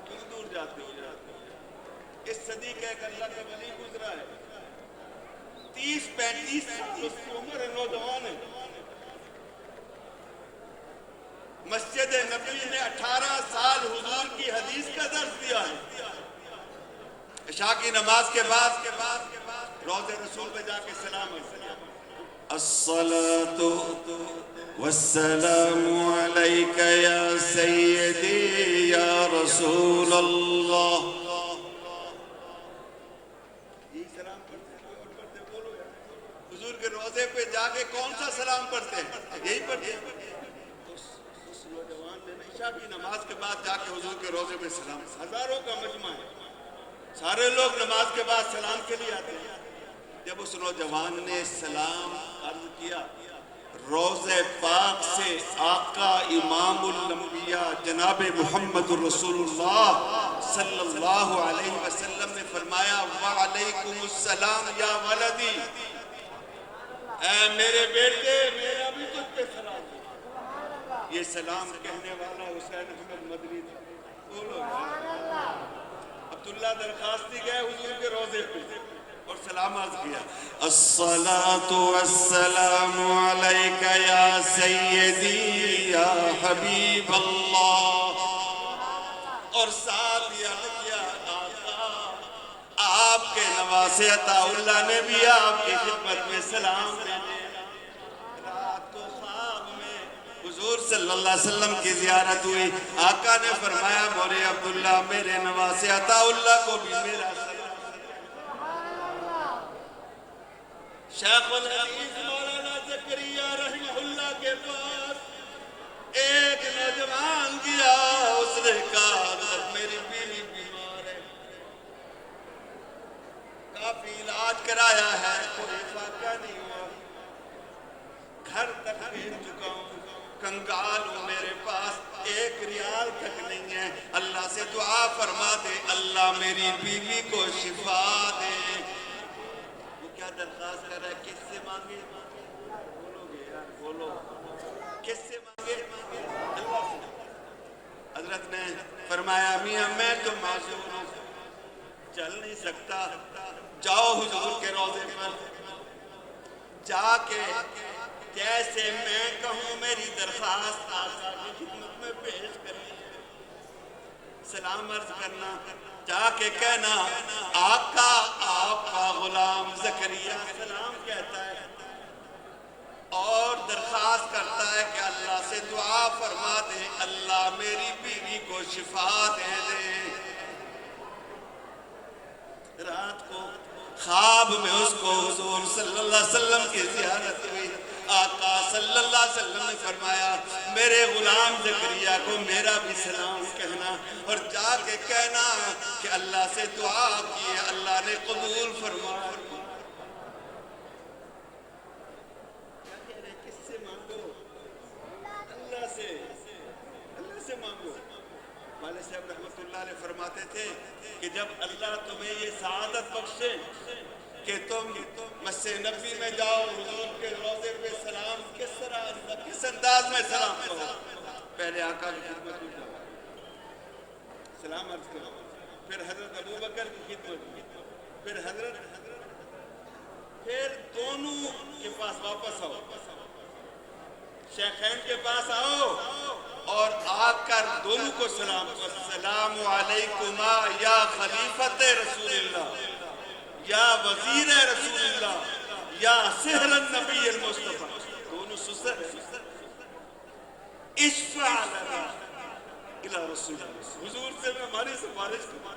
کیوں دور جاتے ہو؟ اس صدی کا ایک اللہ کا ولی گزرا ہے، 30-35 سال اس کی عمر ہے، نوجوان ہے، مسجد نبوی میں 18 سال حضور کی حدیث کا درس دیا ہے۔ عشاء کی نماز کے بعد روضہ رسول پہ جا کے سلام عرض کیا، الصلاة والسلام عليك يا سيدي يا رسول الله. یہی سلام پڑھتے ہیں اور پڑھتے بولو یار. حضور کے روضے پہ جا کے کون سا سلام پڑھتے ہیں؟ یہی پڑھتے ہیں. اس نوجوان نے عشاء کی نماز کے بعد جا کے حضور کے روضے پہ سلام. ہزاروں کا مجمع ہے, سارے لوگ نماز کے بعد سلام کے لیے آتے ہیں. جب اس نوجوان نے سلام عرض کیا, روضہ پاک سے آقا امام الانبیاء جناب محمد رسول اللہ صلی اللہ علیہ وسلم نے فرمایا وعلیکم السلام یا ولدی, اے میرے بیٹے میرا بھی تجھ پہ سلام. یہ سلام کہنے والا حسین احمد مدنی تھا. بولو عبداللہ درخواستی گئے حضور کے روضے پہ اور سلام عرض کیا, الصلاة والسلام علیک یا سیدی یا حبیب اللہ. اور ساتھ یاد کیا آقا آپ کے نواسے عطا اللہ نے بھی آپ کی خدمت میں سلام بھیجے. رات کو خواب میں حضور صلی اللہ علیہ وسلم کی زیارت ہوئی. آقا نے فرمایا مولوی عبداللہ میرے نواسے عطا اللہ کو بھی میرا سلام. شیخ الحدیث مولانا زکریا رحمہ اللہ کے پاس ایک نوجوان گیا. اس نے کہا میری بیوی بیمار ہے, کافی علاج کرایا ہے, کوئی فائدہ نہیں ہوا, گھر تک بھیج چکا ہوں, کنگال ہوں, میرے پاس ایک ریال تک نہیں ہے. اللہ سے دعا فرما دے اللہ میری بیوی کو شفا دے. کیا درخواست کر رہا ہے؟ کس سے مانگے؟ بولو گے یار, بولو کس سے مانگے؟ اللہ سے. حضرت نے فرمایا میاں میں تو معذور ہوں, چل نہیں سکتا, جاؤ حضور کے روضے پر جا کے جیسے میں کہوں میری درخواست آقا کی خدمت میں پیش کریں, سلام عرض کرنا, جا کے کہنا آقا آپ کا غلام زکریا سلام کہتا ہے اور درخواست کرتا ہے کہ اللہ سے دعا فرما دے اللہ میری بیوی کو شفا دے دے. رات کو خواب میں اس کو حضور صلی اللہ علیہ وسلم کی زیارت ہوئی. آقا صلی اللہ علیہ وسلم نے فرمایا میرے غلام زکریا کو میرا بھی سلام کہنا اور جا کے کہنا کہ اللہ سے دعا کی اللہ نے قبول فرمایا. کیا کہہ رہے, کس سے مانگو؟ اللہ سے مانگو. والد صاحب رحمۃ اللہ علیہ فرماتے تھے کہ جب اللہ تمہیں یہ سعادت بخشے کہ تم مسجد نبوی میں جاؤ, حضور کے روضے پہ سلام کس طرح کس انداز میں سلام کرو, پہلے آقا کی خدمت میں جاؤ سلام عرض کرو, پھر حضرت ابوبکر کی خدمت میں, پھر دونوں کے پاس واپس آؤ, شیخین کے پاس آؤ اور آ کر دونوں کو سلام کرو. السلام علیکما یا خلیفۃ رسول اللہ یا وزیر رسول اللہ یا سحر النبی المصطفیٰ. دونوں سسر اشفع لنا الى رسول اللہ, حضور سے ہماری سفارش کرو.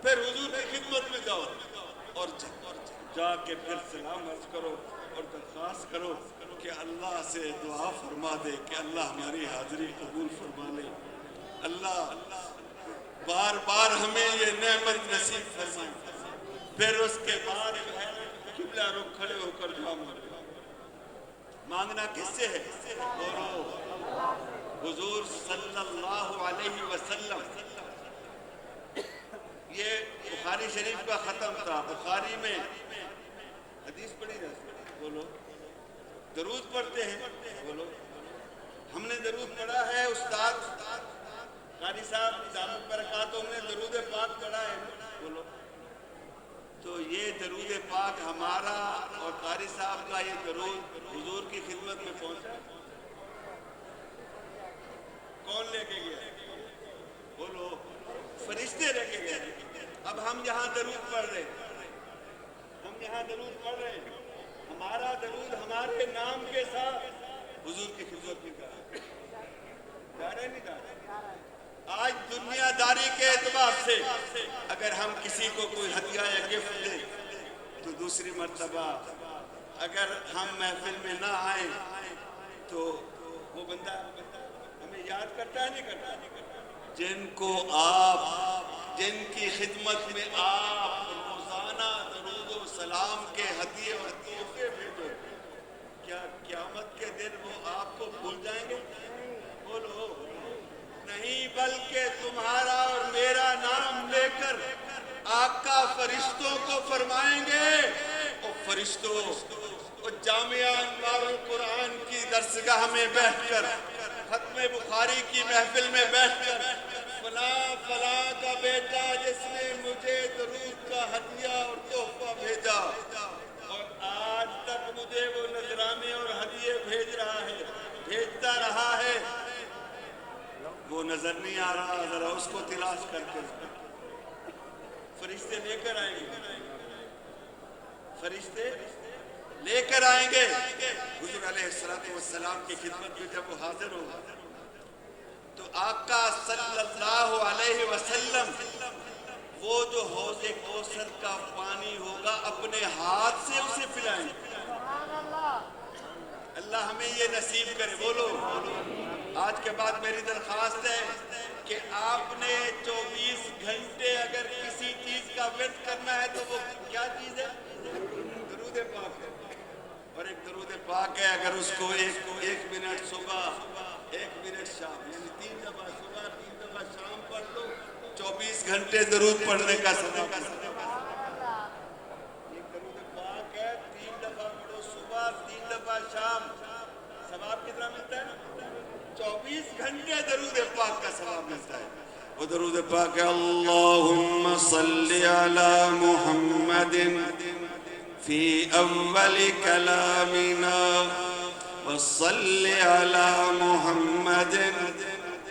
پھر حضور کی خدمت میں جاؤ اور جا کے پھر سلام عرض کرو اور درخواست کرو کہ اللہ سے دعا فرما دے کہ اللہ ہماری حاضری قبول فرما لے. اللہ بار بار ہمیں یہ نعمت نصیب فرمائے. پھر اس کے بعد قبلہ رخ کھڑے ہو کر دعا مانگنا کس سے ہے؟ بولو حضور صلی اللہ علیہ وسلم. یہ بخاری شریف کا ختم تھا. بخاری میں حدیث پڑھی جاتی ہے, بولو درود پڑھتے ہیں, بولو ہم نے درود پڑھا ہے. استاد قاری صاحب دامت برکاتہم نے درود پاک پڑھا ہے, بولو. تو یہ درود پاک ہمارا اور قاری صاحب کا یہ درود حضور کی خدمت میں پہنچا, کون لے کے گیا؟ بولو فرشتے لے کے گئے. اب ہم یہاں درود پڑھ رہے ہیں, ہمارا درود ہمارے نام کے ساتھ حضور کی خدمت میں جا رہا ہے نہیں جا رہا؟ آج دنیا داری کے اعتبار سے اگر ہم کسی کو کوئی ہدیہ یا گفٹ دیں تو دوسری مرتبہ اگر ہم محفل میں نہ آئیں تو وہ بندہ ہمیں یاد کرتا ہے نہیں کرتا؟ جن کو آپ جن کی خدمت میں آپ روزانہ درود و سلام کے ہدیے اور تحفے بھیجو، کیا قیامت کے دن وہ آپ کو بھول جائیں گے؟ بولو نہیں، بلکہ تمہارا اور میرا نام لے کر آقا فرشتوں کو فرمائیں گے، او فرشتوں، او جامعہ انوار القرآن کی درسگاہ میں بیٹھ کر، ختم بخاری کی محفل میں بیٹھ کر، فلاں فلاں کا بیٹا جس نے مجھے درود کا ہدیہ اور تحفہ بھیجا اور آج تک مجھے وہ نذرانے اور ہدیے بھیج رہا ہے، بھیجتا رہا ہے، وہ نظر نہیں آ رہا، ذرا اس کو تلاش کر کے فرشتے لے کر آئیں گے، فرشتے لے کر آئیں گے۔ حضور علیہ السلام کی خدمت میں جب وہ حاضر ہوگا تو آقا صلی اللہ علیہ وسلم وہ جو حوض کوثر کا پانی ہوگا اپنے ہاتھ سے اسے پلائیں گے۔ اللہ ہمیں یہ نصیب کرے، بولو۔ آج کے بعد میری درخواست ہے کہ آپ نے 24 گھنٹے اگر کسی چیز کا ورد کرنا ہے تو وہ کیا چیز ہے؟ درود پاک ہے، اور ایک درود پاک ہے اگر اس کو ایک منٹ صبح، ایک منٹ شام، یعنی 3 دفعہ صبح 3 دفعہ شام پڑھ لو، 24 گھنٹے درود پڑھنے کا ثواب ہے۔ ایک درود پاک ہے، 3 دفعہ پڑھو صبح 3 دفعہ شام، ثواب کتنا ملتا ہے؟ 24 گھنٹے درود پاک کا ثواب ملتا ہے۔ وہ درود پاک ہے، اللہم صلی علی محمد فی اول کلامنا وصل علی محمد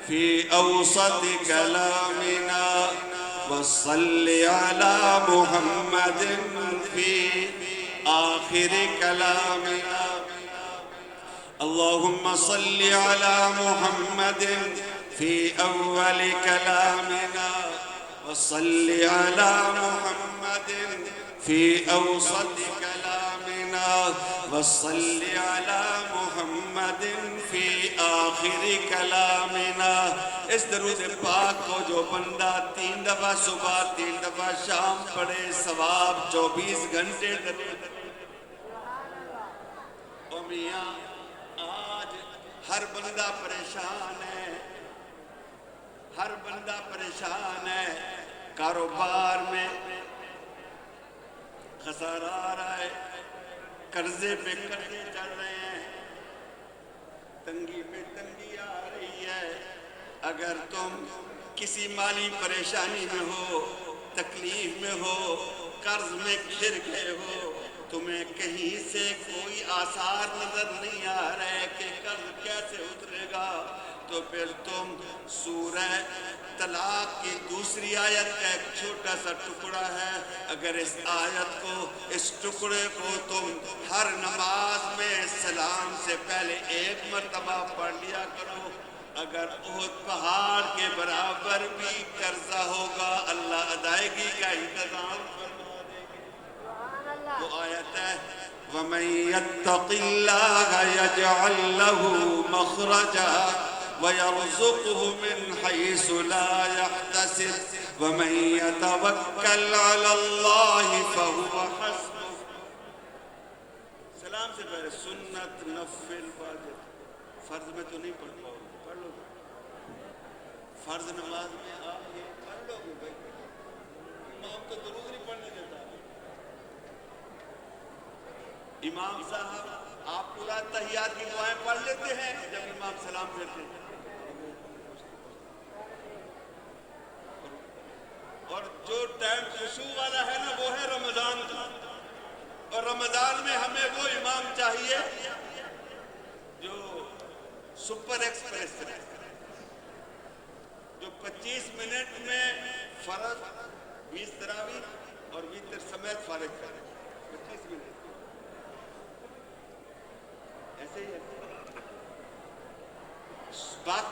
فی اوسط کلامنا وصل علی محمد فی آخر کلامنا اللهم صل على محمد في أول كلامنا وصل على محمد في أوسط كلامنا وصل على محمد في آخر كلامنا۔ اس درود پاک کو جو بندہ 3 دفعہ صبح 3 دفعہ شام پڑھے، ثواب 24 گھنٹے درود۔ او میاں آج ہر بندہ پریشان ہے، ہر بندہ پریشان ہے، کاروبار میں خسارہ آ رہا ہے، قرضے پہ قرضے چل رہے ہیں، تنگی پہ تنگی آ رہی ہے۔ اگر تم کسی مالی پریشانی میں ہو، تکلیف میں ہو، قرض میں گھر گئے ہو، تمہیں کہیں سے کوئی آثار نظر نہیں آ رہے کہ قرض کیسے اترے گا، تو پھر تم سورہ طلاق کی دوسری آیت کا ایک چھوٹا سا ٹکڑا ہے، اگر اس آیت کو، اس ٹکڑے کو تم ہر نماز میں سلام سے پہلے 1 مرتبہ پڑھ لیا کرو، اگر احد پہاڑ کے برابر بھی قرضہ ہوگا اللہ ادائیگی کا انتظام فرما دے گا۔ وہ آیت ہے وَمَن يَتَّقِ اللَّهَ يَجْعَل لَّهُ مَخْرَجًا وَيَرْزُقْهُ مِنْ حَيْثُ لَا يَحْتَسِبُ وَمَن يَتَوَكَّلْ عَلَى اللَّهِ فَهُوَ حَسْبُهُ۔ سلام سے پہلے سنت، نفل، واجب، فرض میں تو نہیں پڑھ پاؤ گے، پڑھ لو گے، فرض نماز میں آپ یہ پڑھ لو گے بھائی، امام تو درود نہیں پڑھنے دیتا۔ امام صاحب آپ پورا تحیات کی دعائیں پڑھ لیتے ہیں جب امام سلام پھیرتے ہیں، اور جو ٹائم خشوع والا ہے نا وہ ہے رمضان کا، اور رمضان میں ہمیں وہ امام چاہیے جو سپر ایکسپریس ہے، جو 25 منٹ میں فرض 20 تراویح اور وتر سمیت فارغ کرے، 25 منٹ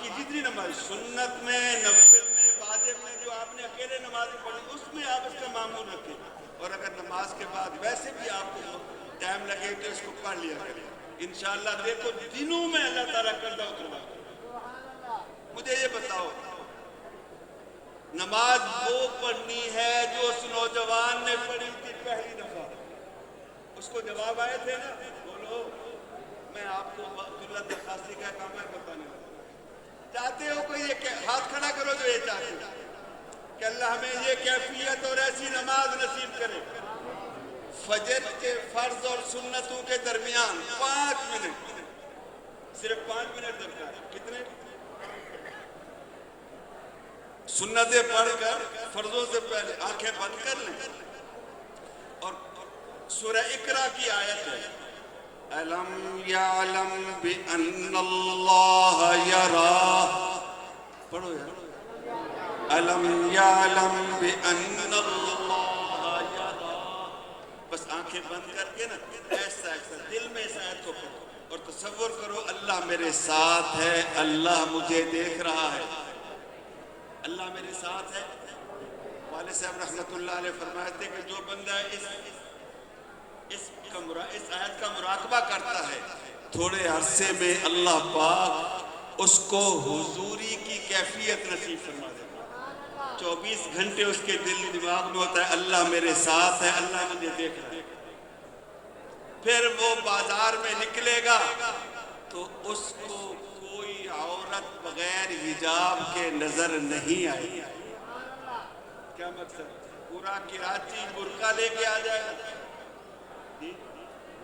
باقی جتنی نماز سنت میں، نفل میں، واجب میں جو آپ نے اکیلے نمازیں پڑھی اس میں آپ اس کا معمول رکھیں، اور اگر نماز کے بعد ویسے بھی آپ کو ٹائم لگے تو اس کو پڑھ لیا کریں انشاءاللہ۔ دیکھو دنوں میں اللہ تعالیٰ کردہ اتروا۔ مجھے یہ بتاؤ نماز وہ پڑھنی ہے جو اس نوجوان نے پڑھی تھی پہلی دفعہ، اس کو جواب آئے تھے نا؟ بولو، میں آپ کو عبداللہ درخواستی کا کام ہے بتانے لگا۔ چاہتے ہو کوئی یہ ہاتھ کھڑا کرو جو یہ چاہتے ہو کہ اللہ ہمیں یہ کیفیت اور ایسی نماز نصیب کرے۔ فجر کے فرض اور سنتوں کے درمیان 5 منٹ، صرف 5 منٹ درکار ہے۔ کتنے؟ سنتیں پڑھ کر فرضوں سے پہلے آنکھیں بند کر لیں، اور سورہ اقرا کی آیت ہے أَلَمْ يَعْلَمْ بِأَنَّ اللَّهَ يَرَى، پڑھو یار، أَلَمْ يَعْلَمْ بِأَنَّ اللَّهَ يَرَى، بس آنکھیں بند کر کے نا ایسا دل میں اس آیت کو پڑھو اور تصور کرو اللہ میرے ساتھ ہے، اللہ مجھے دیکھ رہا ہے، اللہ میرے ساتھ ہے۔ والد صاحب رحمۃ اللہ علیہ فرماتے کہ جو بندہ اس آیت کا مراقبہ کرتا ہے تھوڑے عرصے میں اللہ پاک اس کو حضوری کی کیفیت نصیب فرما دیتا ہے۔ 24 گھنٹے اس کے دل دماغ میں ہوتا ہے اللہ میرے ساتھ ہے، اللہ مجھے دیکھ رہا ہے۔ پھر وہ بازار میں نکلے گا تو اس کو کوئی عورت بغیر حجاب کے نظر نہیں آئے گی۔ کیا مقصد؟ پورا کراچی برقع لے کے آ جائے گا؟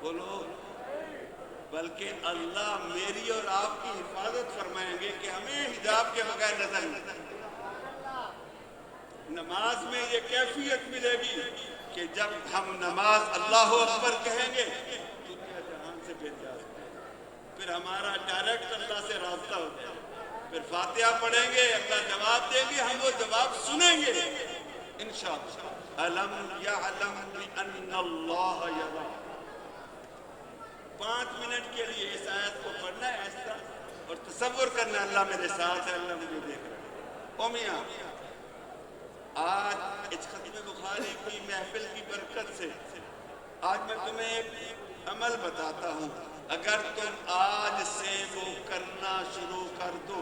بولو، بلکہ اللہ میری اور آپ کی حفاظت فرمائیں گے کہ ہمیں حجاب کے بغیر نظر نہیں۔ نماز میں یہ کیفیت ملے گی کہ جب ہم نماز اللہ اکبر کہیں گے دنیا جہان سے بے نیاز ہے، پھر ہمارا ڈائریکٹ اللہ سے رابطہ ہو جائے، پھر فاتحہ پڑھیں گے اللہ جواب دیں گے، ہم وہ جواب سنیں گے انشاءاللہ۔ أَلَمْ يَعْلَمْ بِأَنَّ اللَّهَ يَرَى۔ 5 منٹ کے لیے اس آیت کو پڑھنا ہے ایسا اور تصور کرنا اللہ میرے ساتھ ہے، اللہ مجھے دیکھ رہا ہے۔ او میاں، آج اس ختم بخاری کی محفل کی برکت سے آج میں تمہیں ایک عمل بتاتا ہوں، اگر تم آج سے وہ کرنا شروع کر دو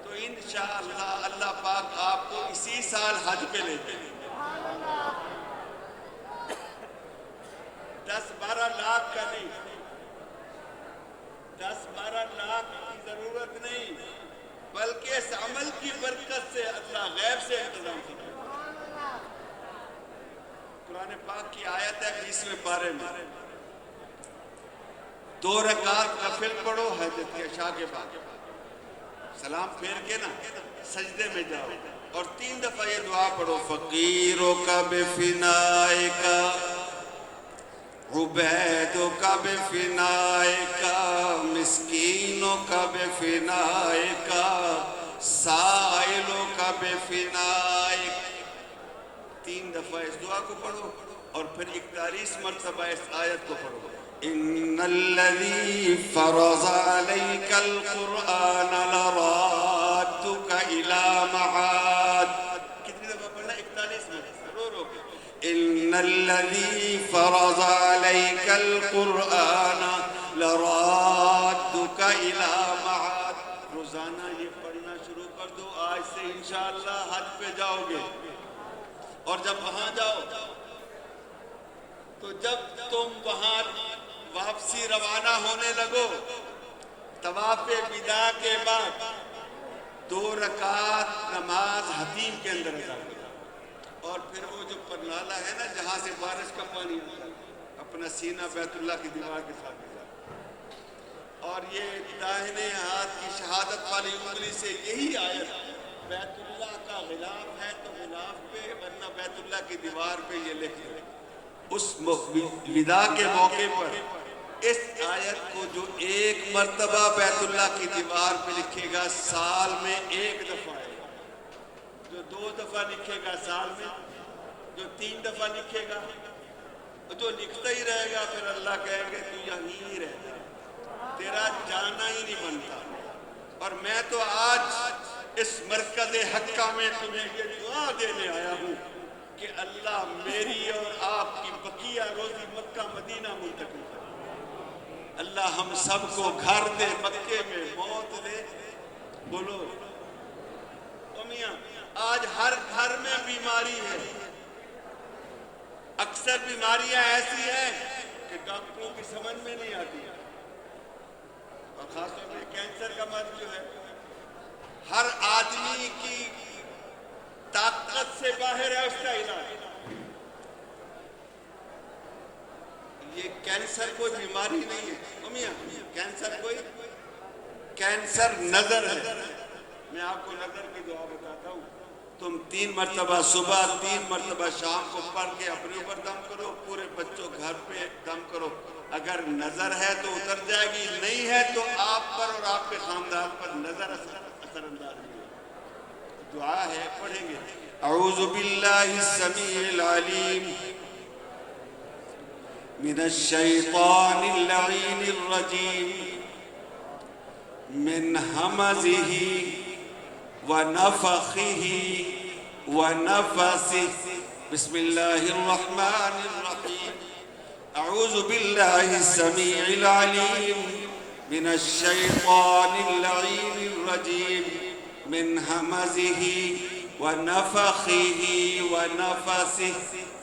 تو انشاءاللہ اللہ پاک آپ کو اسی سال حج پہ لے جائیں گے۔ 10-12 لاکھ کا نہیں، 10-12 لاکھ کی ضرورت نہیں، بلکہ اس عمل کی برکت سے اللہ غیب سے انتظام کرے۔ قرآن پاک کی آیت ہے 20ویں پارے میں، 2 رکعت نفل پڑھو حجت کے عشاء کے بعد، سلام پھیر کے نا سجدے میں جاؤ اور 3 دفعہ یہ دعا پڑھو، فقیرک بفنائک عبیدک بفنائک مسکینک بفنائک سائلک بفنائک۔ 3 دفعہ اس دعا کو پڑھو اور پھر 41 مرتبہ اس آیت کو پڑھو، ان الذی فرض علیک القرآن لرادک الی معاد۔ کتنی دفعہ پڑھنا؟ 41 مرتبہ، رو رو کے۔ ان الذی فرض علیک القرآن لرادک الی معاد۔ روزانہ یہ پڑھنا شروع کر دو، آج سے انشاءاللہ حج پہ جاؤ گے، اور جب وہاں جاؤ تو جب تم وہاں واپسی روانہ ہونے لگو طواف وداع کے بعد 2 رکعت نماز حتیم کے اندر ادا کرو، اور پھر وہ جو پرنالہ ہے نا جہاں سے بارش کا پانی آتا ہے اپنا سینہ بیت اللہ کی دیوار کے ساتھ ملا، اور یہ داہنے ہاتھ کی شہادت والی انگلی سے یہی آیت بیت اللہ کا غلاف ہے تو غلاف پہ، ورنہ بیت اللہ کی دیوار پہ یہ لکھ دو۔ اس وداع کے موقع پر اس آیت کو جو 1 مرتبہ بیت اللہ کی دیوار پہ لکھے گا سال میں 1 دفعہ ہے، جو 2 دفعہ لکھے گا سال میں، جو 3 دفعہ لکھے گا، جو لکھتا ہی رہے گا پھر اللہ کہے گا تو یہیں ہی رہتا، تیرا جانا ہی نہیں بنتا۔ اور میں تو آج اس مرکز حقہ میں تمہیں یہ دعا دینے آیا ہوں کہ اللہ میری اور آپ کی بقیہ روزی مکہ مدینہ منتقل کرے۔ اللہ ہم سب کو گھر دے مکے میں موت دے۔ بولو میاں، آج ہر گھر میں بیماری ہے، اکثر بیماریاں ایسی ہیں کہ ڈاکٹروں کی سمجھ میں نہیں آتی، اور خاص طور پہ کینسر کا مرض جو ہے ہر آدمی کی طاقت سے باہر ہے اس کا علاج۔ یہ کینسر کوئی بیماری نہیں ہے میاں، کینسر نظر ہے۔ میں آپ کو نظر کی دعا بتاتا ہوں، تم 3 مرتبہ صبح 3 مرتبہ شام کو پڑھ کے اپنے اوپر دم کرو، پورے بچوں گھر پہ دم کرو، اگر نظر ہے تو اتر جائے گی، نہیں ہے تو آپ پر اور آپ کے خاندان پر نظر اثر انداز ہوگی۔ دعا ہے، پڑھیں گے۔ اعوذ باللہ السمیع العلیم من الشیطان اللعین الرجیم من ہمزہ ونفخہ ونفثہ بسم اللہ الرحمن الرحیم اعوذ باللہ السمیع العلیم من الشیطان اللعین الرجیم من ہمزہ ونفخہ ونفثہ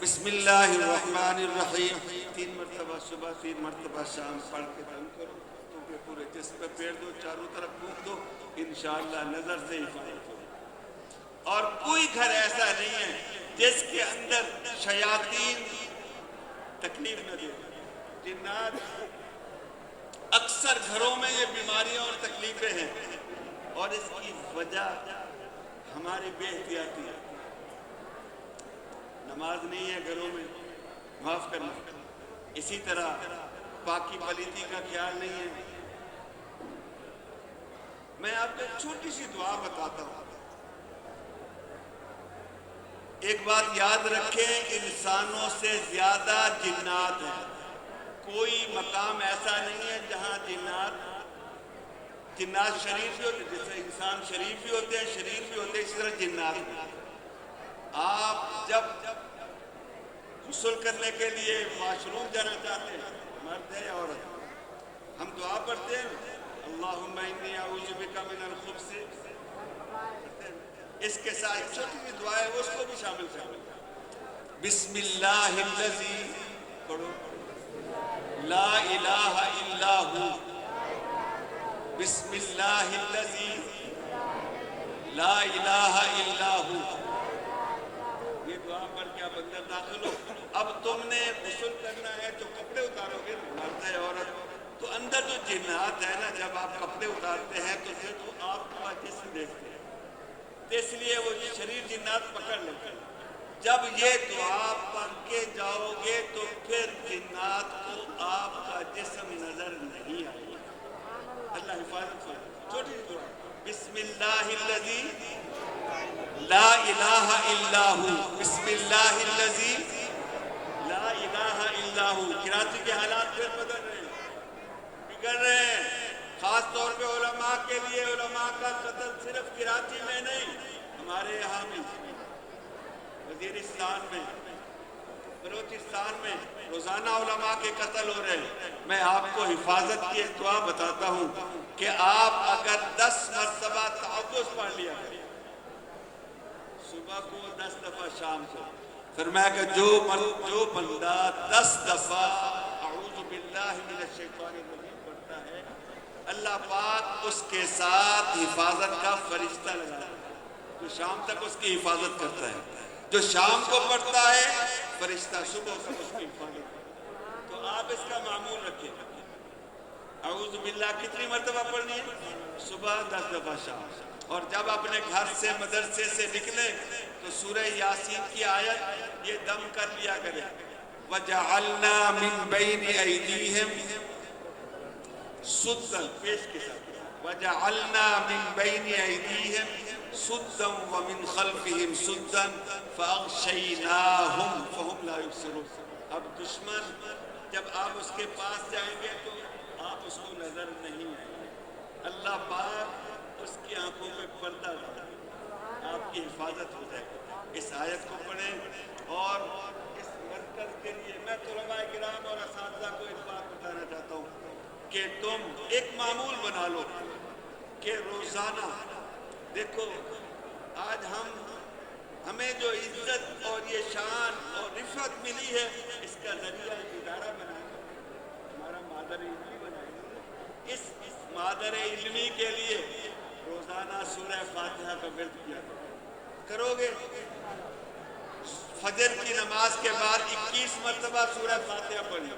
بسم اللہ الرحمن الرحیم۔ 3 مرتبہ صبح 3 مرتبہ شام پڑھ کے دم کرو، کیونکہ پورے جسم پہ پھیر دو، چاروں طرف پھونک دو، انشاءاللہ نظر سے حفاظت ہوگی۔ اور کوئی گھر ایسا نہیں ہے جس کے اندر شیاطین تکلیف نہ دے۔ جنات اکثر گھروں میں یہ بیماریاں اور تکلیفیں ہیں، اور اس کی وجہ ہماری بے احتیاطی ہے۔ نماز نہیں ہے گھروں میں، معاف کرنا، اسی طرح پاکی پلیتی کا خیال نہیں ہے۔ میں آپ کو چھوٹی سی دعا بتاتا ہوں، ایک بات یاد رکھیں، انسانوں سے زیادہ جنات ہیں۔ کوئی مقام ایسا نہیں ہے جہاں جنات شریف بھی ہوتے ہیں، جیسے انسان شریف بھی ہوتے ہیں، شریف بھی ہوتے ہیں، اسی طرح جنات بھی۔ آپ جب غسل کرنے کے لیے واش روم جانا چاہتے ہیں، مرد ہے یا عورت، ہم دعا پڑھتے ہیں اللہم انی اعوذ بک من الخبث، اس کے ساتھ چھوٹی سی دعا ہے اس کو بھی شامل کریں۔ بسم اللہ الذی، پڑھو، لا الہ الا ہو، بسم اللہ الذی لا الہ الا ہو۔ یہ دعا پڑھ کے آپ اندر داخل ہو۔ اب تم نے غسل کرنا ہے تو کپڑے اتارو گے، مرد ہے عورت، تو اندر جو جنات ہے نا، جب آپ کپڑے اتارتے ہیں تو پھر وہ آپ کا جسم دیکھتے ہیں، تو اس لیے وہ شریر جنات پکڑ لیتے ہیں۔ جب یہ دعا پڑھ کے جاؤ گے تو پھر جنات کو آپ کا جسم نظر نہیں آئے گا۔ اللہ حفاظت کرے۔ چھوٹی دعا، بسم اللہ الذی لا الہ الا ہو، بسم اللہ الذی لا الہ الا ہو۔ کراچی کے حالات پھر بدل رہے ہیں، بگڑ رہے ہیں، خاص طور پہ علماء کے لیے۔ علماء کا قتل صرف کراچی میں نہیں، ہمارے یہاں بھی، وزیرستان میں، بلوچستان میں روزانہ علماء کے قتل ہو رہے ہیں۔ میں آپ کو حفاظت کی ایک دعا بتاتا ہوں کہ آپ اگر 10 مرتبہ تعوذ پڑھ لیا کریں، صبح کو 10 دفعہ شام کو، فرمایا کہ جو بندہ 10 دفعہ اعوذ باللہ من الشیطان الرجیم پڑھتا ہے، اللہ پاک اس کے ساتھ حفاظت کا فرشتہ لگاتا ہے جو شام تک اس کی حفاظت کرتا ہے۔ جو شام کو پڑھتا ہے فرشتہ صبح تک اس کی حفاظت کرتا ہے۔ تو آپ اس کا معمول رکھیں، اعوذ باللہ کتنی مرتبہ پڑھنی ہے؟ صبح 10 دفعہ شام۔ اور جب اپنے گھر سے مدرسے سے نکلے تو سورہ یاسین کی آیت یہ دم کر لیا کرے، وَجَعَلْنَا مِن بَيْنِ أَيْدِيهِمْ سُدًّا، پیش کے ساتھ، وَجَعَلْنَا مِن بَيْنِ أَيْدِيهِمْ سُدًّا وَمِن خَلْفِهِمْ سُدًّا فَأَغْشَيْنَاهُمْ فَهُمْ لَا يُبْصِرُونَ۔ اب دشمن جب آپ اس کے پاس جائیں گے تو آپ اس کو نظر نہیں آئیں گے۔ اللہ پاک اس کی آنکھوں پہ پردہ ڈالیں، آپ کی حفاظت ہو جائے گی۔ اس آیت کو پڑھیں اور اس مرکز کے لیے میں طلباء کرام اور اساتذہ کو ایک بات بتانا چاہتا ہوں کہ تم ایک معمول بنا لو کہ روزانہ دیکھو آج ہمیں جو عزت اور یہ شان اور رفعت ملی ہے اس کا ذریعہ ایک ادارہ بنائیں، ہمارا مادر علمی بنائیں۔ اس مادر علمی کے لیے روزانہ سورہ فاتحہ کا ورد کیا کرو گے؟ فجر کی نماز کے بعد 21 مرتبہ سورہ فاتحہ پڑھیں،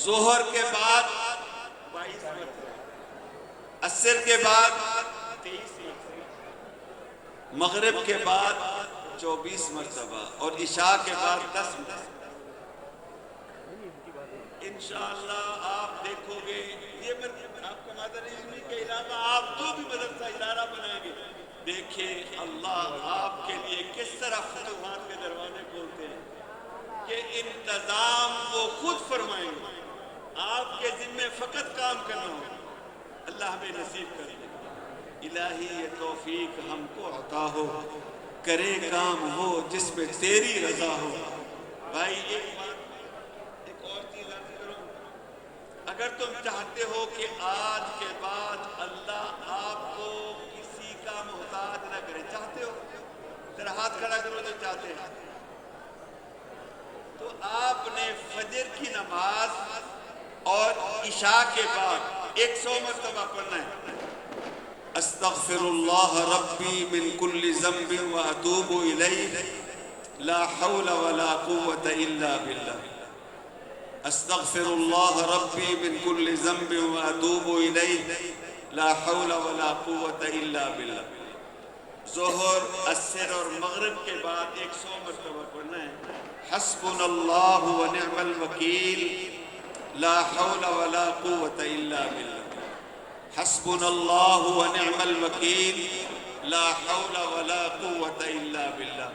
ظہر کے بعد 22 مرتبہ، عصر کے بعد 23 مرتبہ، مغرب کے بعد 24 مرتبہ اور عشاء کے بعد 10 مرتبہ۔ انشاءاللہ آپ دیکھو گے یہ آپ کا مادر علمی کے علاوہ آپ جو بھی مدرسہ ادارہ بنائیں گے، دیکھیں اللہ آپ کے لیے کس طرح فتوحات کے دروازے کھولتے ہیں کہ انتظام وہ خود فرمائیں گے، آپ کے ذمہ فقط کام کرنا ہو۔ اللہ ہمیں نصیب کر دے، الہی یہ توفیق ہم کو عطا ہو، کرے کام ہو جس میں تیری رضا ہو۔ بھائی ایک اور چیز عرض کروں، اگر تم چاہتے ہو کہ آج کے بعد اللہ آپ کو کسی کا محتاج نہ کرے، چاہتے ہو؟ ذرا ہاتھ کھڑا کرو جو چاہتے ہیں، تو آپ نے فجر کی نماز اور عشاء کے بعد 100 مرتبہ پڑھنا ہے، استغفر اللہ ربی من کل ذنب واتوب الیہ لا حول ولا قوة الا باللہ، استغفر اللہ ربی من کل ذنب واتوب الیہ لا حول ولا قوة الا باللہ۔ ظہر، عصر اور مغرب کے بعد 100 مرتبہ پڑھنا ہے، حسبنا اللہ ونعم الوکیل لا حول ولا قوة الا باللہ، حسبنا اللہ ونعم الوکیل لا حول ولا قوة الا باللہ۔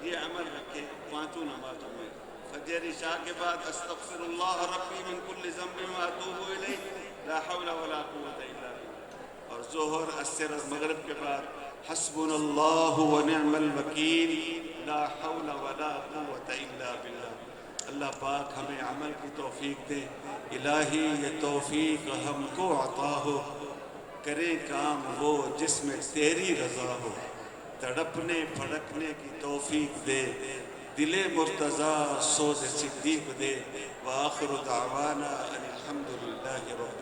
یہ عمل رکھیں پانچوں نمازوں میں، فجر عشاء کے بعد استغفر اللہ ربی من کل ذنب واتوب الیہ لا حول ولا قوة الا باللہ، اور ظہر، عصر اور مغرب کے بعد حسبنا اللہ ونعم الوکیل لا حول ولا قوة الا باللہ۔ اللہ پاک ہمیں عمل کی توفیق دے، الہی یہ توفیق ہم کو عطا ہو، کرے کام وہ جس میں تیری رضا ہو، تڑپنے پھڑکنے کی توفیق دے، دل مرتضیٰ سوز صدیق دے، وآخر دعوانا ان الحمدللہ رب